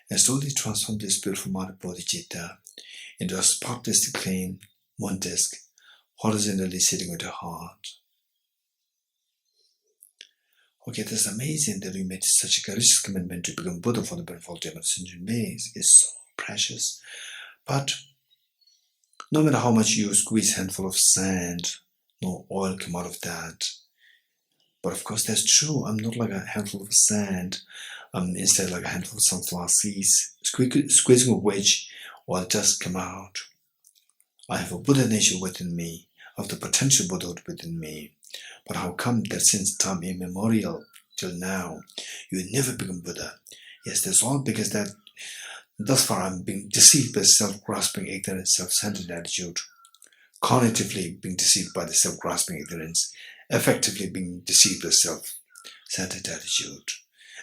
And slowly transform this beautiful mind of bodhicitta into a spotlessly clean moon disk, horizontally sitting with your heart. Okay, that's amazing that we made such a courageous commitment to become Buddha for the benefit of Dharma sentient beings. It's so precious. But no matter how much you squeeze a handful of sand, no oil come out of that. But of course that's true. I'm not like a handful of sand. I'm instead like a handful of sunflower seeds, squeezing of which oil does come out. I have a Buddha nature within me, of the potential Buddhahood within me. But how come that since time immemorial till now, you never become Buddha? Yes, that's all because that thus far I'm being deceived by self-grasping ignorance, self-centered attitude, cognitively being deceived by the self-grasping ignorance, effectively being deceived by self-centered attitude.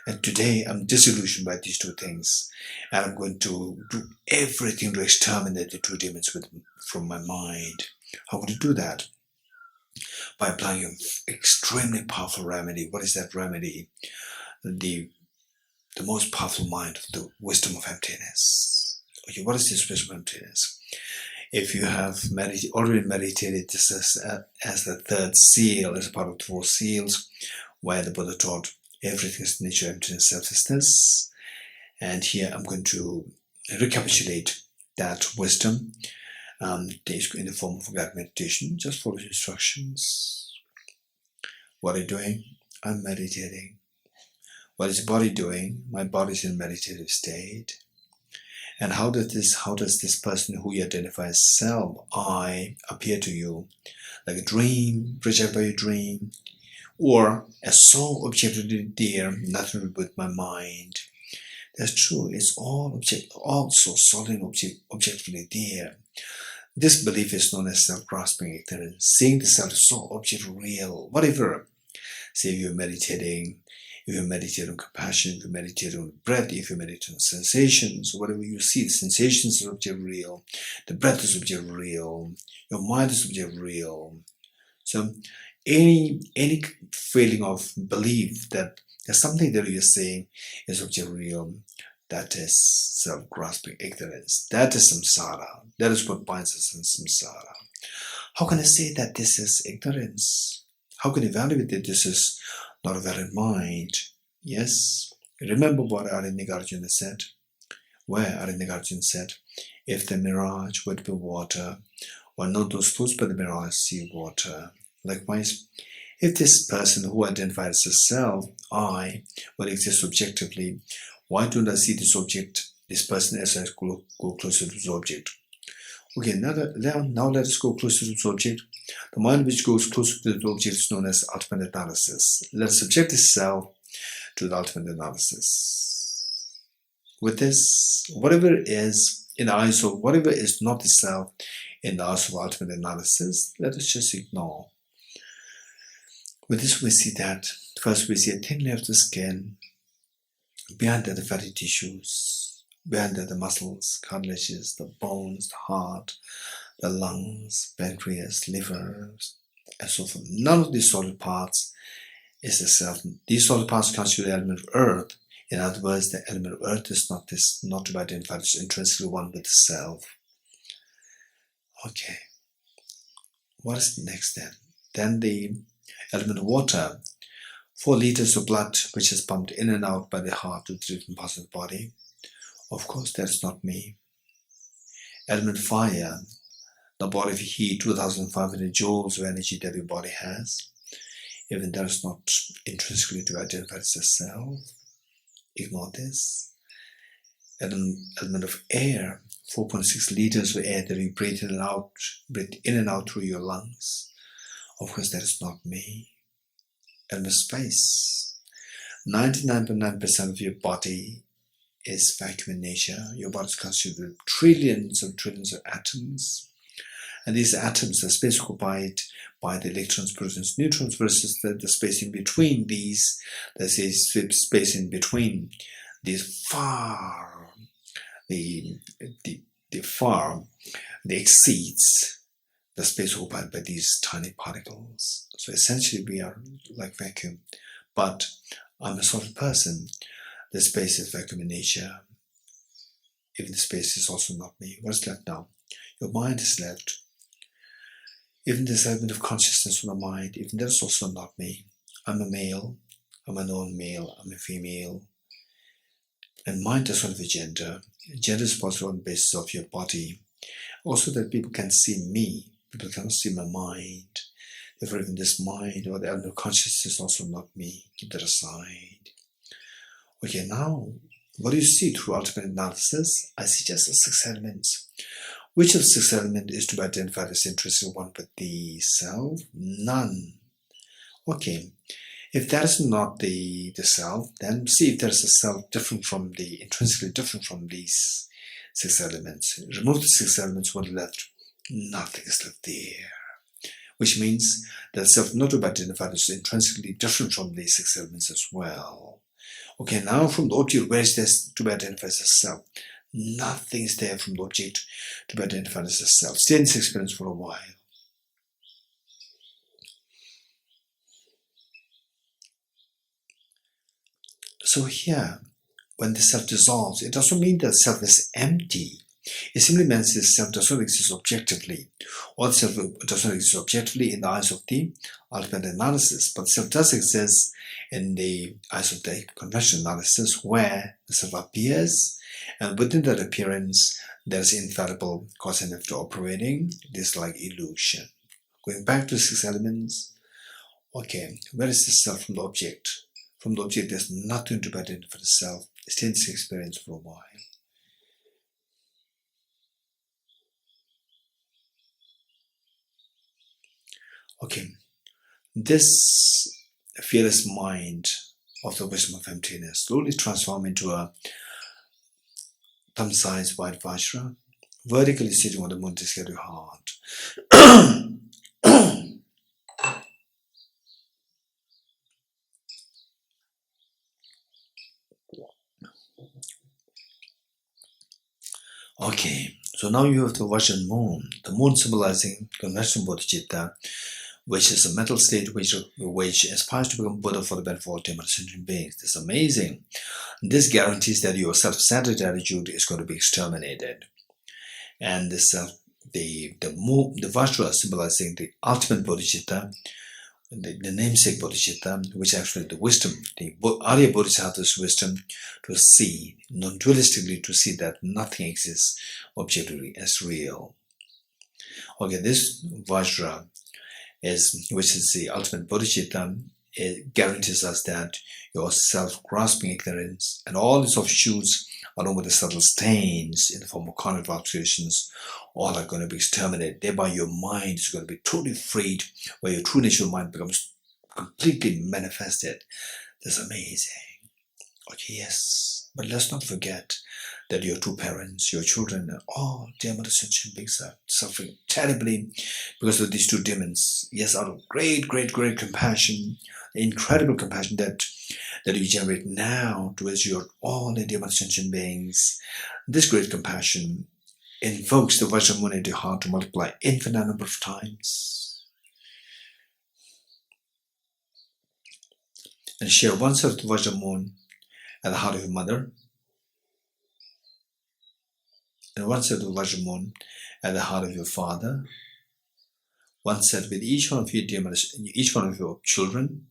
And today I'm disillusioned by these 2 things, and I'm going to do everything to exterminate the 2 demons from my mind. How would you do that? By applying an extremely powerful remedy. What is that remedy? The most powerful mind of the wisdom of emptiness. Okay, what is this wisdom of emptiness? If you have already meditated this as the 3rd seal, as a part of the 4 seals, where the Buddha taught everything is nature, emptiness, selflessness. And here I'm going to recapitulate that wisdom in the form of a guided meditation. Just follow the instructions. What are you doing? I'm meditating. What is the body doing? My body is in a meditative state. And how does this person who you identify as self, I, appear to you? Like a dream, projected by a dream, or as so objectively dear, nothing but my mind. That's true. It's all so solid objectively there. This belief is known as self-grasping ignorance. Seeing the self is so object real. Whatever. Say if you're meditating, if you meditate on compassion, if you meditate on breath, if you meditate on sensations, whatever you see, the sensations are object real, the breath is object real, your mind is object real. So any feeling of belief that there's something that you're saying is object real, that is self-grasping ignorance. That is samsara. That is what binds us in samsara. How can I say that this is ignorance? How can I evaluate that this is not a valid mind? Yes. Remember what Nagarjuna said? Where Nagarjuna said, if the mirage would be water, or not those close by the mirage see water. Likewise, if this person who identifies as self, I, will exist objectively, why don't I see this object, this person, as I go closer to this object? Okay, now let us go closer to this object. The mind which goes closer to the object is known as ultimate analysis. Let us subject this self to the ultimate analysis. With this, whatever is in the eyes of whatever is not the self in the eyes of ultimate analysis, let us just ignore. With this, we see that first we see a thin layer of the skin, behind that the fatty tissues, behind that the muscles, cartilages, the bones, the heart, the lungs, pancreas, liver, and so forth. None of these solid parts is the self. These solid parts constitute the element of earth. In other words, the element of earth is not to be identified as intrinsically one with the self. Okay. What is next then? Then the element of water. 4 liters of blood which is pumped in and out by the heart to the different parts of the body. Of course, that is not me. Element fire. The body of heat, 2,500 joules of energy that your body has. Even that is not intrinsically to be identified as a self. Ignore this. Element of air. 4.6 liters of air that you breathe in and out through your lungs. Of course, that is not me. Element of space. 99.9% of your body is vacuum in nature. Your body is constituted of trillions of atoms. And these atoms are space occupied by the electrons, protons, neutrons versus the space in between these. There's a space in between these far, the exceeds the space occupied by these tiny particles. So essentially we are like vacuum. But I'm a solid person. The space is vacuum in nature. Even the space is also not me. What's left now? Your mind is left. Even this element of consciousness from the mind, even that is also not me. I'm a male. I'm a non-male. I'm a female. And mind does not have a gender. Gender is possible on the basis of your body. Also that people can see me. People cannot see my mind. Therefore, even this mind or the element of consciousness is also not me. Keep that aside. Okay, now, what do you see through ultimate analysis? I see just the 6 elements. Which of the 6 elements is to be identified as intrinsic one with the self? None. Okay, if that is not the self, then see if there is a self different from intrinsically different from these 6 elements. Remove the 6 elements, what is left? Nothing is left there. Which means that self not to be identified as intrinsically different from these 6 elements as well. Okay, now from the object, where is this to be identified as a self? Nothing is there from the object to be identified as a self. Stay in this experience for a while. So here, when the self dissolves, it doesn't mean that self is empty. It simply means that self does not exist objectively, or self does not exist objectively in the eyes of the ultimate analysis, but self does exist in the eyes of the conventional analysis, where the self appears, and within that appearance, there is infallible cause and effect operating. This is like illusion. Going back to the 6 elements, okay, where is the self from the object? From the object, there's nothing to be identified as self. Stay in this experience for a while. Okay, this fearless mind of the wisdom of emptiness slowly transform into a thumb-sized white vajra, vertically sitting on the moon to your heart. Okay, so now you have the Vajra moon, the moon symbolizing conventional bodhicitta, which is a mental state which aspires to become Buddha for the benefit of all demon sentient beings. This is amazing. This guarantees that your self-centered attitude is going to be exterminated. And this the Vajra symbolizing the ultimate bodhicitta, the namesake bodhicitta, which is actually the wisdom, the Arya Bodhisattva's wisdom to see, non-dualistically to see that nothing exists objectively as real. Okay, this Vajra which is the ultimate bodhicitta, it guarantees us that your self-grasping ignorance and all its offshoots, along with the subtle stains in the form of cognitive obscurations, all are going to be exterminated. Thereby your mind is going to be totally freed, where your true nature of mind becomes completely manifested. That's amazing. Okay, yes. But let's not forget that your two parents, your children, and all demon sentient beings are suffering terribly because of these two demons. Yes, out of great, great, great compassion, incredible compassion that you generate now towards all the demon sentient beings. This great compassion invokes the Vajramuni in the heart to multiply infinite number of times. And share oneself to Vajramuni at the heart of your mother, and one set of Vajramuni at the heart of your father, one set with each one of your children,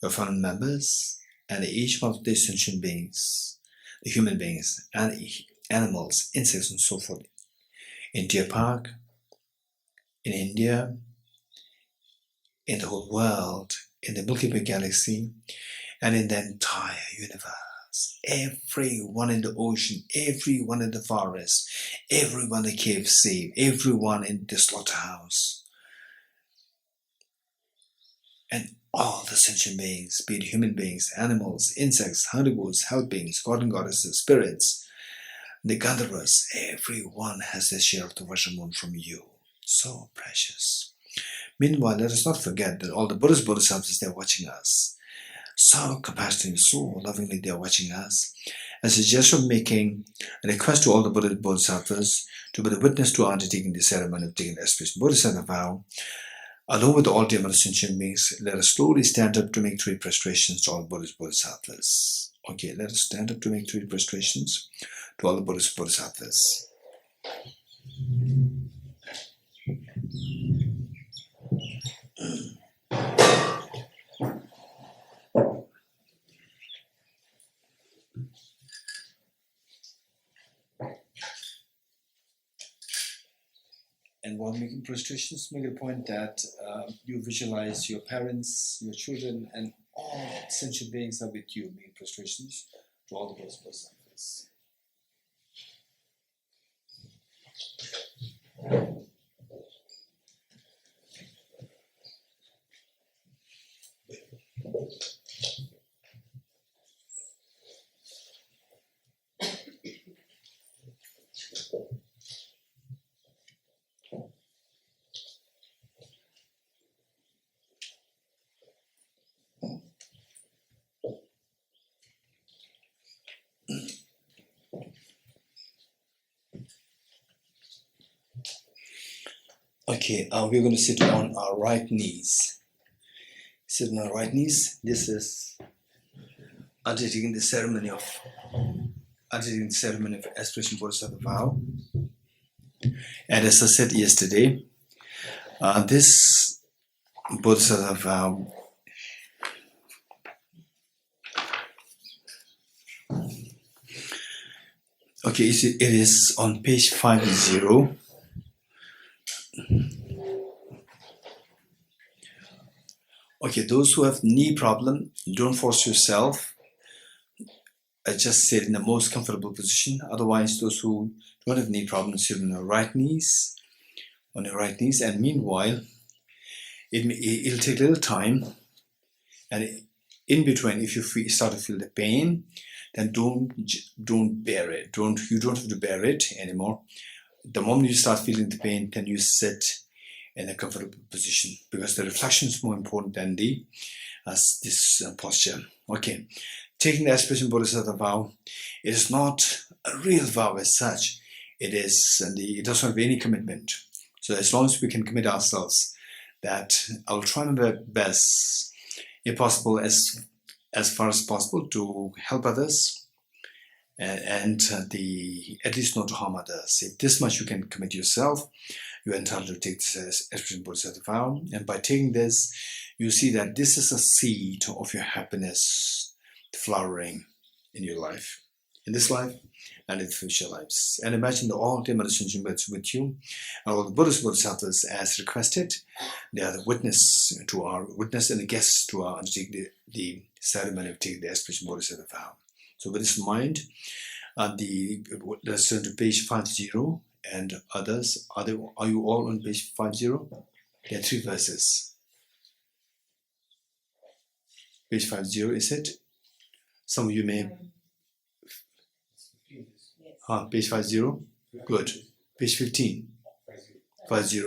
your family members, and each one of the sentient beings, the human beings, and animals, insects, and so forth, in Deer Park, in India, in the whole world, in the Milky Way galaxy, and in the entire universe. Everyone in the ocean, everyone in the forest, everyone in the cave cave, everyone in the slaughterhouse, and all the sentient beings, be it human beings, animals, insects, herbivores, health beings, god and goddesses, spirits, the Gandharvas, everyone has their share of the Vajramuni from you. So precious. Meanwhile, let us not forget that all the Buddhist Bodhisattvas, they're watching us. So compassionately, so lovingly they are watching us. As a gesture of making a request to all the Buddhist Bodhisattvas to be the witness to undertaking the ceremony of taking the aspiration Bodhisattva vow, along with all demon sentient beings, let us slowly stand up to make 3 prostrations to all Buddhist Bodhisattvas. Okay, let us stand up to make 3 prostrations to all the Buddhist Bodhisattvas. And while making prostrations, make a point that you visualize your parents, your children, and all sentient beings are with you, making prostrations to all the Buddhist Bodhisattvas. Okay, we're going to sit on our right knees. Sit on our right knees. This is undertaking the ceremony of aspiration Bodhisattva vow. And as I said yesterday, this Bodhisattva vow it is on page 50. Okay, those who have knee problem, don't force yourself. Just sit in the most comfortable position. Otherwise, those who don't have knee problems, sit on your right knees. And meanwhile, it'll take a little time. And in between, if you start to feel the pain, then don't bear it. You don't have to bear it anymore. The moment you start feeling the pain, then you sit in a comfortable position, because the reflection is more important than this posture. Okay, taking the aspiration Bodhisattva vow, it is not a real vow as such. It doesn't have any commitment. So as long as we can commit ourselves that I will try my best, if possible, as far as possible, to help others and at least not to harm others. If this much you can commit yourself, you're entitled to take this as expression bodhisattva vow. And by taking this, you see that this is a seed of your happiness flowering in your life, in this life and in future lives. And imagine the all-time relationship with you, and all the Buddhist bodhisattvas as requested. They are the witness and the guests to our undertaking the ceremony of taking the expression bodhisattva vow. So with this in mind, let's turn to page 50 and others. Are you all on page 50? There are 3 verses. Page 50, is it? Some of you may. Page 50? Good. Page 15? 50.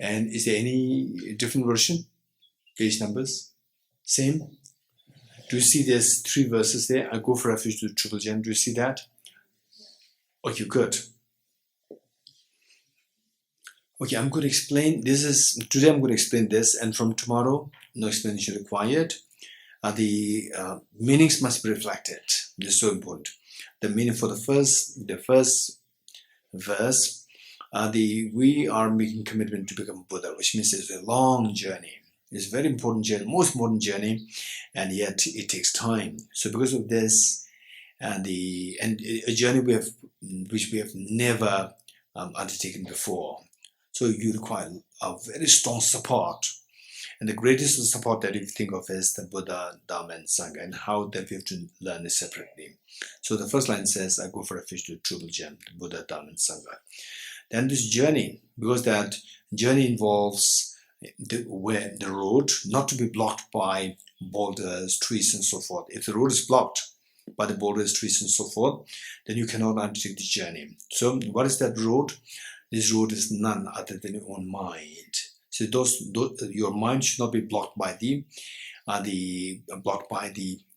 And is there any different version? Page numbers? Same? Do you see there's 3 verses there? I go for refuge to the Triple Gem. Do you see that? Okay, good. Okay, I'm going to explain. Today I'm going to explain this, and from tomorrow, no explanation required. The meanings must be reflected. This is so important. The meaning for the first verse, we are making commitment to become Buddha, which means it's a long journey. It's a very important journey, most important journey, and yet it takes time. So because of this, and a journey which we have never undertaken before, so you require a very strong support. And the greatest support that you think of is the Buddha, Dharma, and Sangha, and how that we have to learn it separately. So the first line says, I go for refuge to the Triple Gem, the Buddha, Dharma, and Sangha. Then this journey, because that journey involves the road not to be blocked by boulders, trees, and so forth. If the road is blocked by the boulders, trees, and so forth, then you cannot undertake the journey. So what is that road? This road is none other than your own mind. So your mind should not be blocked by the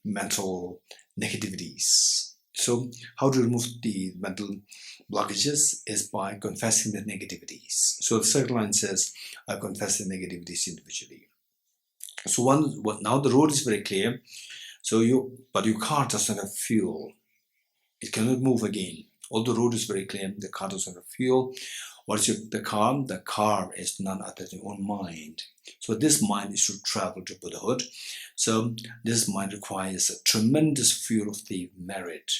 mental negativities. So how to remove the mental blockages is by confessing the negativities. So the second line says, I confess the negativities individually. So now the road is very clear. But your car doesn't have fuel. It cannot move again. Although the road is very clear, the car doesn't have fuel. What is the car? The car is none other than your own mind. So this mind is to travel to Buddhahood. So this mind requires a tremendous fuel of the merit.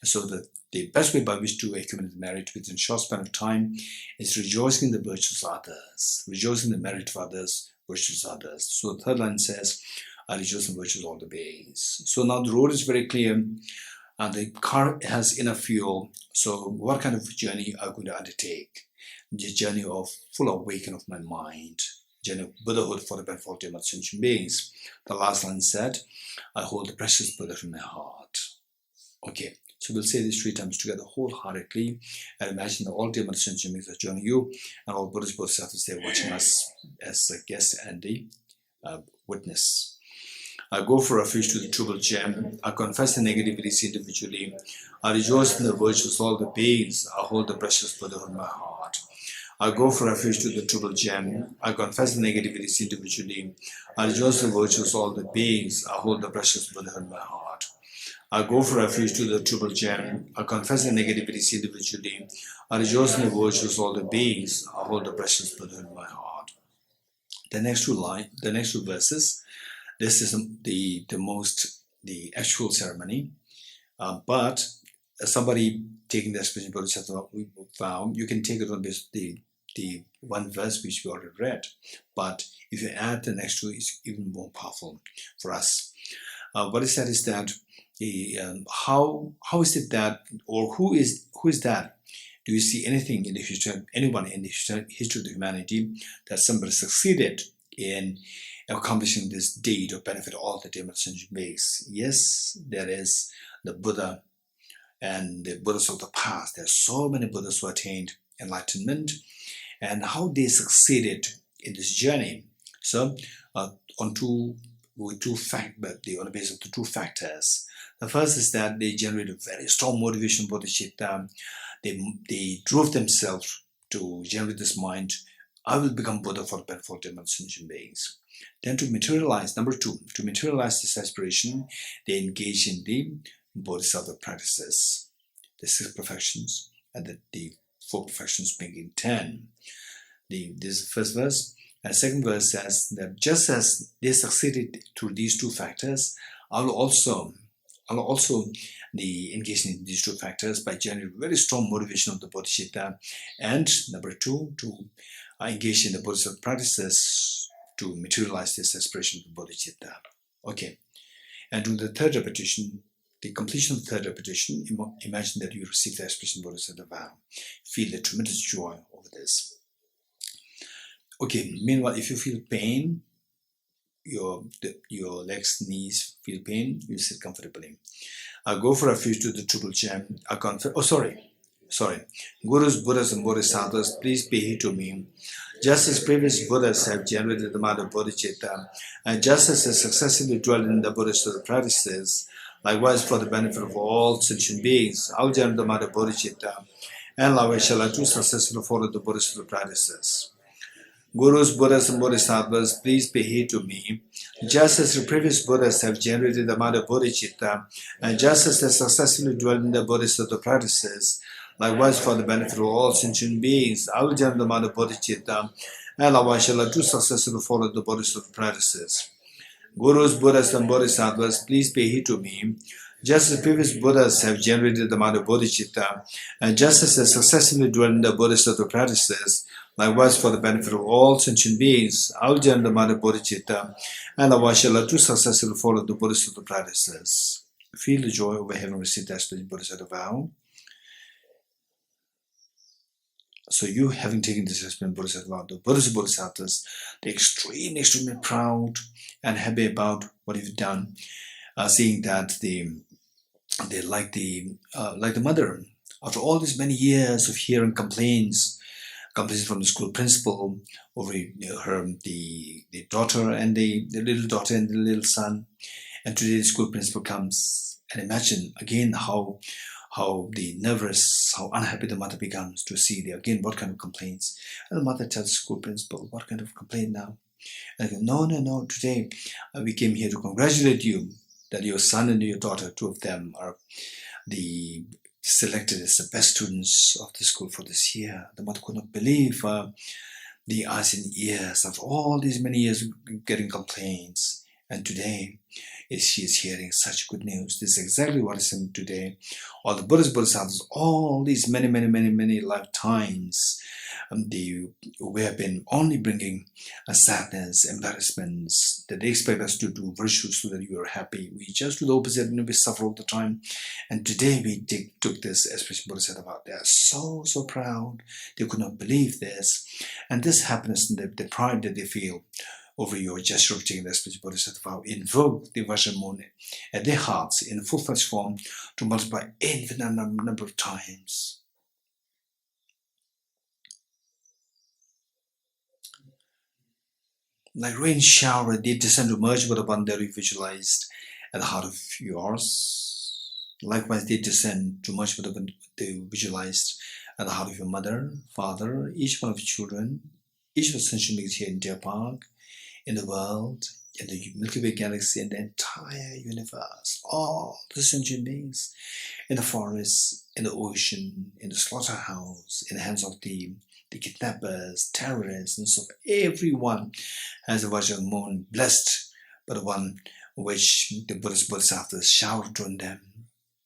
So the best way by which to accumulate the merit within a short span of time is rejoicing in the virtues of others, rejoicing in the merit of others, virtues of others. So the third line says, I rejoice in the virtues of all the beings. So now the road is very clear. And the car has enough fuel. So what kind of journey are you going to undertake? The journey of full awakening of my mind, journey of Buddhahood for the benefit of all sentient beings. The last line said, I hold the precious Buddha in my heart. Okay, so we'll say this 3 times together wholeheartedly, and imagine that all dear sentient beings are joining you, and all Buddhist bodhisattvas they're watching us as a guest and the witness. I go for refuge to the Triple Gem. I confess the negativities individually. I rejoice in the virtues of all the beings. I hold the precious Buddha in my heart. I go for refuge to the Triple Gem. I confess the negativities individually. I rejoice in the virtues of all the beings. I hold the precious Buddha in my heart. I go for refuge to the Triple Gem. I confess the negativities individually. I rejoice in the virtues of all the beings. I hold the precious Buddha in my heart. The next two verses. This is the actual ceremony, but somebody taking the expression bodhisattva vow, you can take it on the one verse which we already read. But if you add the next two, it's even more powerful for us. What is that? Is that how is it that, or who is that? Do you see anything in the history, anyone in the history of humanity, that somebody succeeded in accomplishing this deed of benefit all the dear sentient beings? Yes, there is the Buddha and the Buddhas of the past. There are so many Buddhas who attained enlightenment, and how they succeeded in this journey. So, on the basis of the 2 factors. The first is that they generated very strong motivation, bodhicitta. They drove themselves to generate this mind I will become Buddha for the benefit of demon sentient beings. Then to materialize, number 2, to materialize this aspiration, they engage in the Bodhisattva practices, the 6 perfections, and the 4 perfections making 10. This is the first verse. And the second verse says that just as they succeeded through these 2 factors, I will also engage in these 2 factors by generating very strong motivation of the bodhicitta. And number 2, to engage in the bodhisattva practices to materialize this aspiration of the bodhicitta. Okay. And to the third repetition, the completion of the third repetition, imagine that you receive the aspiration of bodhisattva vow. Feel the tremendous joy over this. Okay, meanwhile, if you feel pain, your legs, knees feel pain, you sit comfortably. I go for refuge to the triple gem. Sorry. Gurus, Buddhas, and Bodhisattvas, please pay heed to me. Just as previous Buddhas have generated the mind of bodhicitta, and just as they successfully dwell in the Bodhisattva practices, likewise for the benefit of all sentient beings, I will generate the mind of bodhicitta, and likewise shall I too successfully follow the Bodhisattva practices. Gurus, Buddhas, and Bodhisattvas, please pay heed to me. Just as the previous Buddhas have generated the mind of bodhicitta, and just as they successfully dwell in the Bodhisattva practices, likewise for the benefit of all sentient beings, I will generate the mind of bodhicitta, and likewise shall I too successfully follow the Bodhisattva practices. Gurus, Buddhas, and Bodhisattvas, please pay heed to me. Just as previous Buddhas have generated the mind of bodhicitta, and just as they successfully dwell in the Bodhisattva practices, likewise for the benefit of all sentient beings, I will generate the mind of bodhicitta, and likewise shall I too successfully follow the Bodhisattva practices. Feel the joy over having received that Bodhisattva vow. So you, having taken this Bodhisattva vow, the Bodhisattvas, they're extremely proud and happy about what you've done, seeing that they like the mother. After all these many years of hearing complaints from the school principal over the daughter and the little daughter and the little son, and today the school principal comes, and imagine again how nervous, how unhappy the mother becomes to see again what kind of complaints. And the mother tells the school principal, what kind of complaint now? And I go, no, today we came here to congratulate you that your son and your daughter, 2 of them, are selected as the best students of the school for this year. The mother could not believe the eyes and ears after all these many years of getting complaints. And today, she is hearing such good news. This is exactly what is happening today. All the Buddhas, Bodhisattvas, all these many lifetimes, we have been only bringing sadness, embarrassments, that they expect us to do virtues so that you are happy. We just do the opposite and we suffer all the time. And today we took this aspiration Bodhisattva. They are so proud. They could not believe this. And this happiness and the pride that they feel over your gesture of taking the aspiration Bodhisattva vow invoke the Vajramuni at their hearts in full-fledged form to multiply infinite number of times. Like rain shower, they descend to merge with the one that you visualized at the heart of yours. Likewise, they descend to merge with the one they visualized at the heart of your mother, father, each one of your children, each of the sentient beings here in Deer Park, in the world, in the Milky Way galaxy, and the entire universe, all the sentient beings, in the forest, in the ocean, in the slaughterhouse, in the hands of the kidnappers, terrorists, and so forth. Everyone has a Vajramuni blessed by the one which the Buddhist Bodhisattvas showered on them.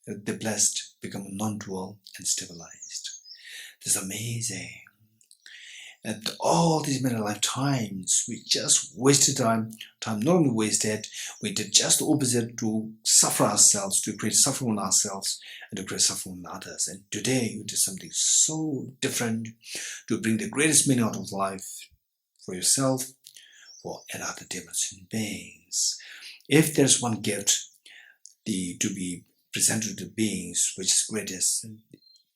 The blessed become non-dual and stabilized. This is amazing. And all these many lifetimes, we just wasted time not only wasted, we did just the opposite to suffer ourselves, to create suffering on ourselves, and to create suffering on others. And today, you did something so different to bring the greatest meaning out of life for yourself, and other dimension beings. If there's one gift to be presented to beings, which is greatest,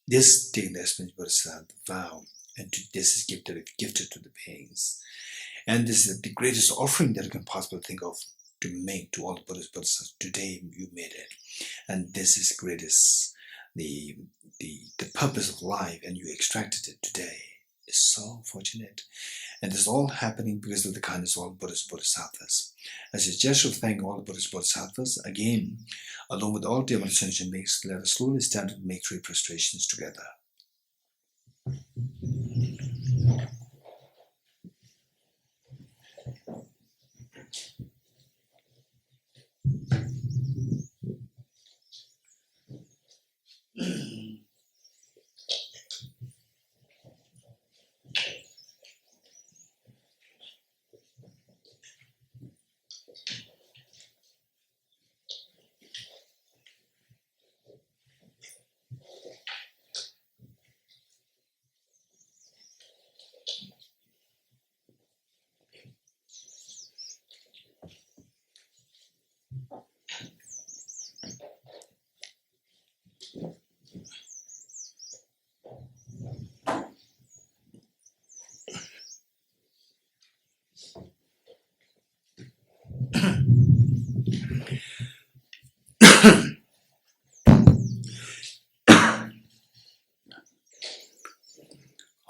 this taking the aspiration Bodhisattva vow. And this is gifted to the beings. And this is the greatest offering that you can possibly think of to make to all the Buddhist Bodhisattvas. Today you made it. And this is greatest, the purpose of life, and you extracted it today. is so fortunate. And this is all happening because of the kindness of all Buddhas, Bodhisattvas. As a gesture of thanking all the Buddhas, Bodhisattvas, again, along with all dear ascension makes, let us slowly stand and make 3 prostrations together.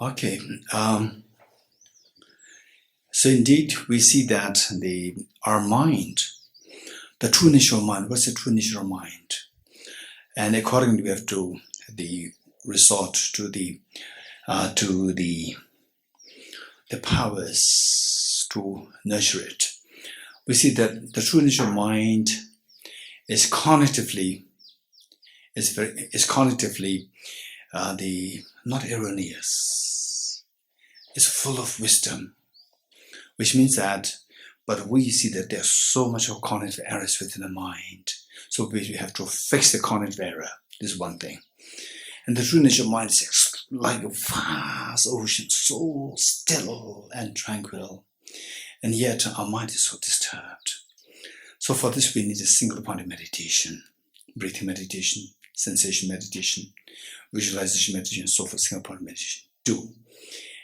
Okay, so indeed we see that our mind, the true nature of mind, what's the true nature of mind? And accordingly we have to resort to the powers to nurture it. We see that the true nature of mind is cognitively not erroneous. It's full of wisdom, which means that, but we see that there's so much of cognitive errors within the mind. So we have to fix the cognitive error. This is one thing. And the true nature of mind is like a vast ocean, so still and tranquil. And yet our mind is so disturbed. So for this we need a single point of meditation, breathing meditation, sensation meditation, visualization meditation, and so forth, single point of meditation. Do.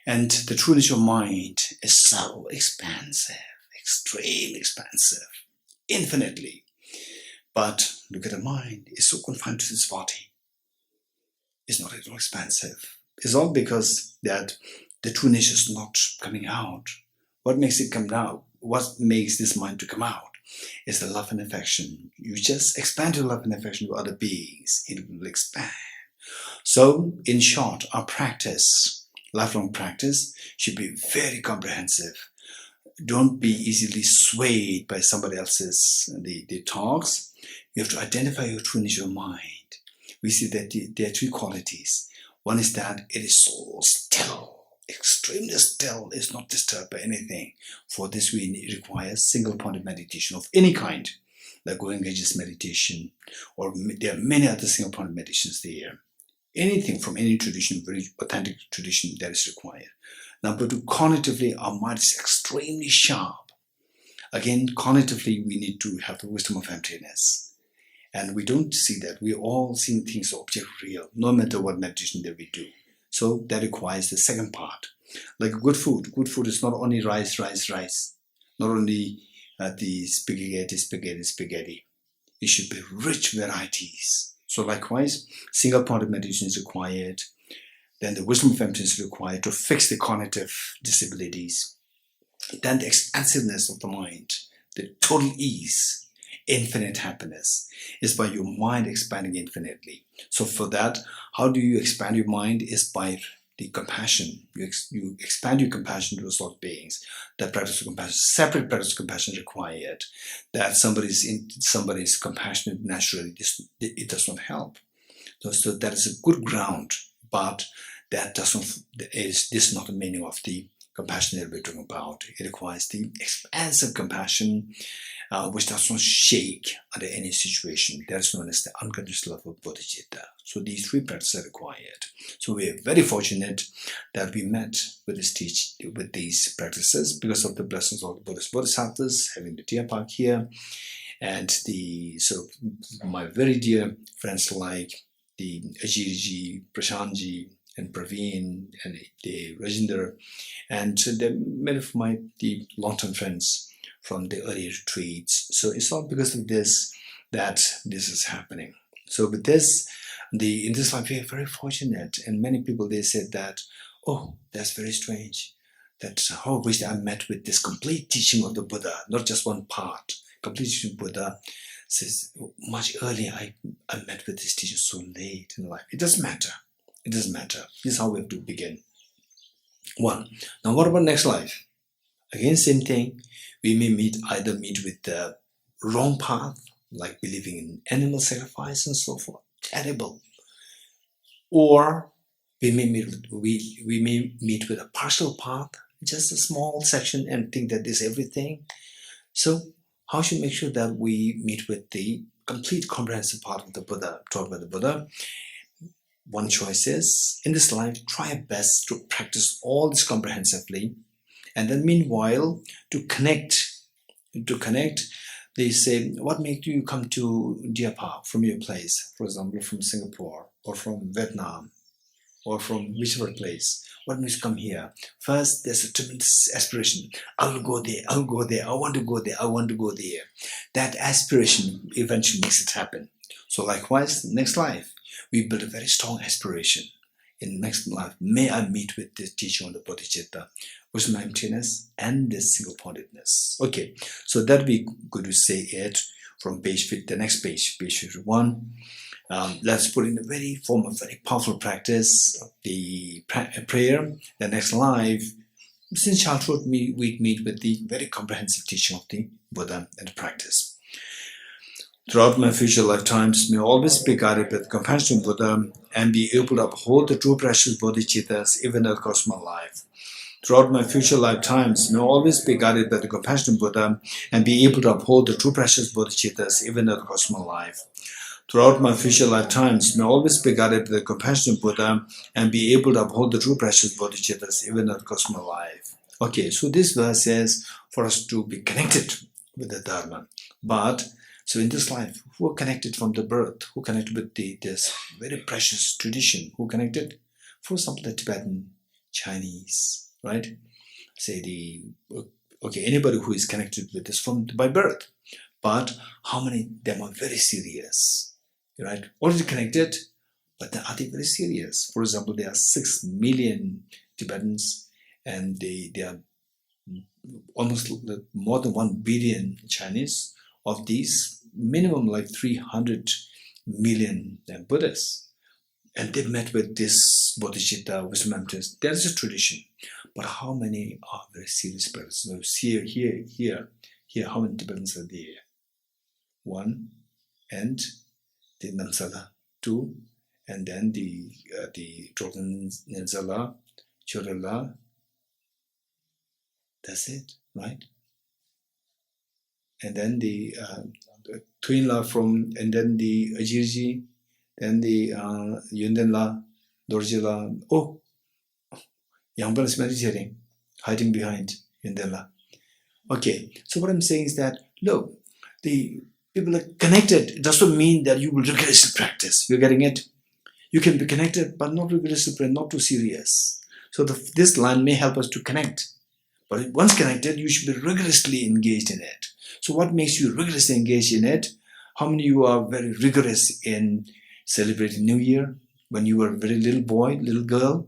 And the true nature of mind is so expansive, extremely expansive, infinitely. But look at the mind, it's so confined to this body. It's not at all expansive. It's all because that the true nature is not coming out. What makes it come out? What makes this mind to come out is the love and affection. You just expand your love and affection to other beings, it will expand. So, in short, our practice, lifelong practice, should be very comprehensive. Don't be easily swayed by somebody else's the talks. You have to identify your true nature of mind. We see that there are 3 qualities. One is that it is so still, extremely still, is not disturbed by anything. For this we require single point of meditation of any kind, like going Geshe meditation, or there are many other single point of meditations there. Anything from any tradition, very authentic tradition, that is required. Number 2, cognitively, our mind is extremely sharp. Again, cognitively, we need to have the wisdom of emptiness. And we don't see that. We all see things object real, no matter what meditation that we do. So that requires the second part. Like good food. Good food is not only rice. Not only the spaghetti. It should be rich varieties. So likewise, single point of meditation is required. Then the wisdom of emptiness is required to fix the cognitive disabilities. Then the expansiveness of the mind, the total ease, infinite happiness, is by your mind expanding infinitely. So for that, how do you expand your mind? Is by the compassion. You expand your compassion to those lot beings. That practice of compassion, separate practice of compassion is required. That somebody's compassionate naturally, it does not help. So that is a good ground, but this is not the meaning of the compassion that we're talking about. It requires the expansive compassion, which does not shake under any situation. That is known as the unconditional love of bodhicitta. So these 3 practices are required. So we are very fortunate that we met with these practices because of the blessings of the Buddhist Bodhisattvas, having the deer park here, and my very dear friends like the Ajirji, Prashantji, and Praveen, and the Rajinder, and many of the long-term friends from the early retreats. So it's all because of this that this is happening. So with this, in this life we are very fortunate, and many people, they said that, oh, that's very strange. That's how I wish I met with this complete teaching of the Buddha, not just one part. Complete teaching of Buddha says, much earlier I met with this teacher so late in life. It doesn't matter. It doesn't matter. This is how we have to begin. One. Now what about next life? Again, same thing. We may either meet with the wrong path, like believing in animal sacrifice and so forth. Terrible. Or we may meet with a partial path, just a small section, and think that this is everything. So how should we make sure that we meet with the complete comprehensive part of the Buddha, taught by the Buddha? One choice is, in this life, try your best to practice all this comprehensively, and then meanwhile, to connect, they say, what made you come to Deer Park from your place, for example, from Singapore, or from Vietnam, or from whichever place? What makes you come here? First, there's a tremendous aspiration. I'll go there, I want to go there, I want to go there. That aspiration eventually makes it happen. So likewise, next life, we build a very strong aspiration. In next life, may I meet with this teacher on the bodhicitta, wisdom, emptiness, and this single-pointedness. Okay, so that we going to say it from page 50, the next page 51. Let's put in a very powerful practice of the prayer. The next life, since childhood, we meet with the very comprehensive teaching of the Buddha and the practice. Throughout my future lifetimes, may I always be guided with compassion to Buddha and be able to uphold the true precious bodhicittas even at the cost of my life. Throughout my future lifetimes, may I always be guided by the compassion of Buddha and be able to uphold the true precious bodhicittas even at the cost of my life. Throughout my future lifetimes, may I always be guided by the compassion of Buddha and be able to uphold the true precious bodhicittas even at the cost of my life. Okay, so this verse says for us to be connected with the Dharma. But so in this life, who are connected from the birth? Who connected with this very precious tradition? Who connected? For example, the Tibetan, Chinese, right? Say anybody who is connected with this by birth. But how many of them are very serious, right? Already connected, but are they very serious? For example, there are 6 million Tibetans, and they are almost more than 1 billion Chinese. Of these, minimum like 300 million Buddhists. And they met with this bodhicitta, wisdom, emptiness. There is a tradition. But how many are very serious practitioners? So here, how many Tibetans are there? 1, and the Namsala, 2, and then the Trognenzala, Chorala. That's it, right? And then the Twinla and then the Ajirji, then the Yundenla, Dorjila. Oh, Yangban is meditating, hiding behind Yundenla. Okay, so what I'm saying is that, look, the people are connected. It doesn't mean that you will rigorously practice. You're getting it? You can be connected, but not rigorously, not too serious. So this line may help us to connect. But once connected, you should be rigorously engaged in it. So what makes you rigorously engaged in it? How many of you are very rigorous in celebrating New Year? When you were a very little boy, little girl,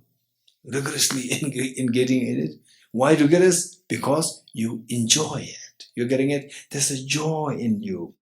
rigorously engaging in it. Why rigorous? Because you enjoy it. You're getting it? There's a joy in you.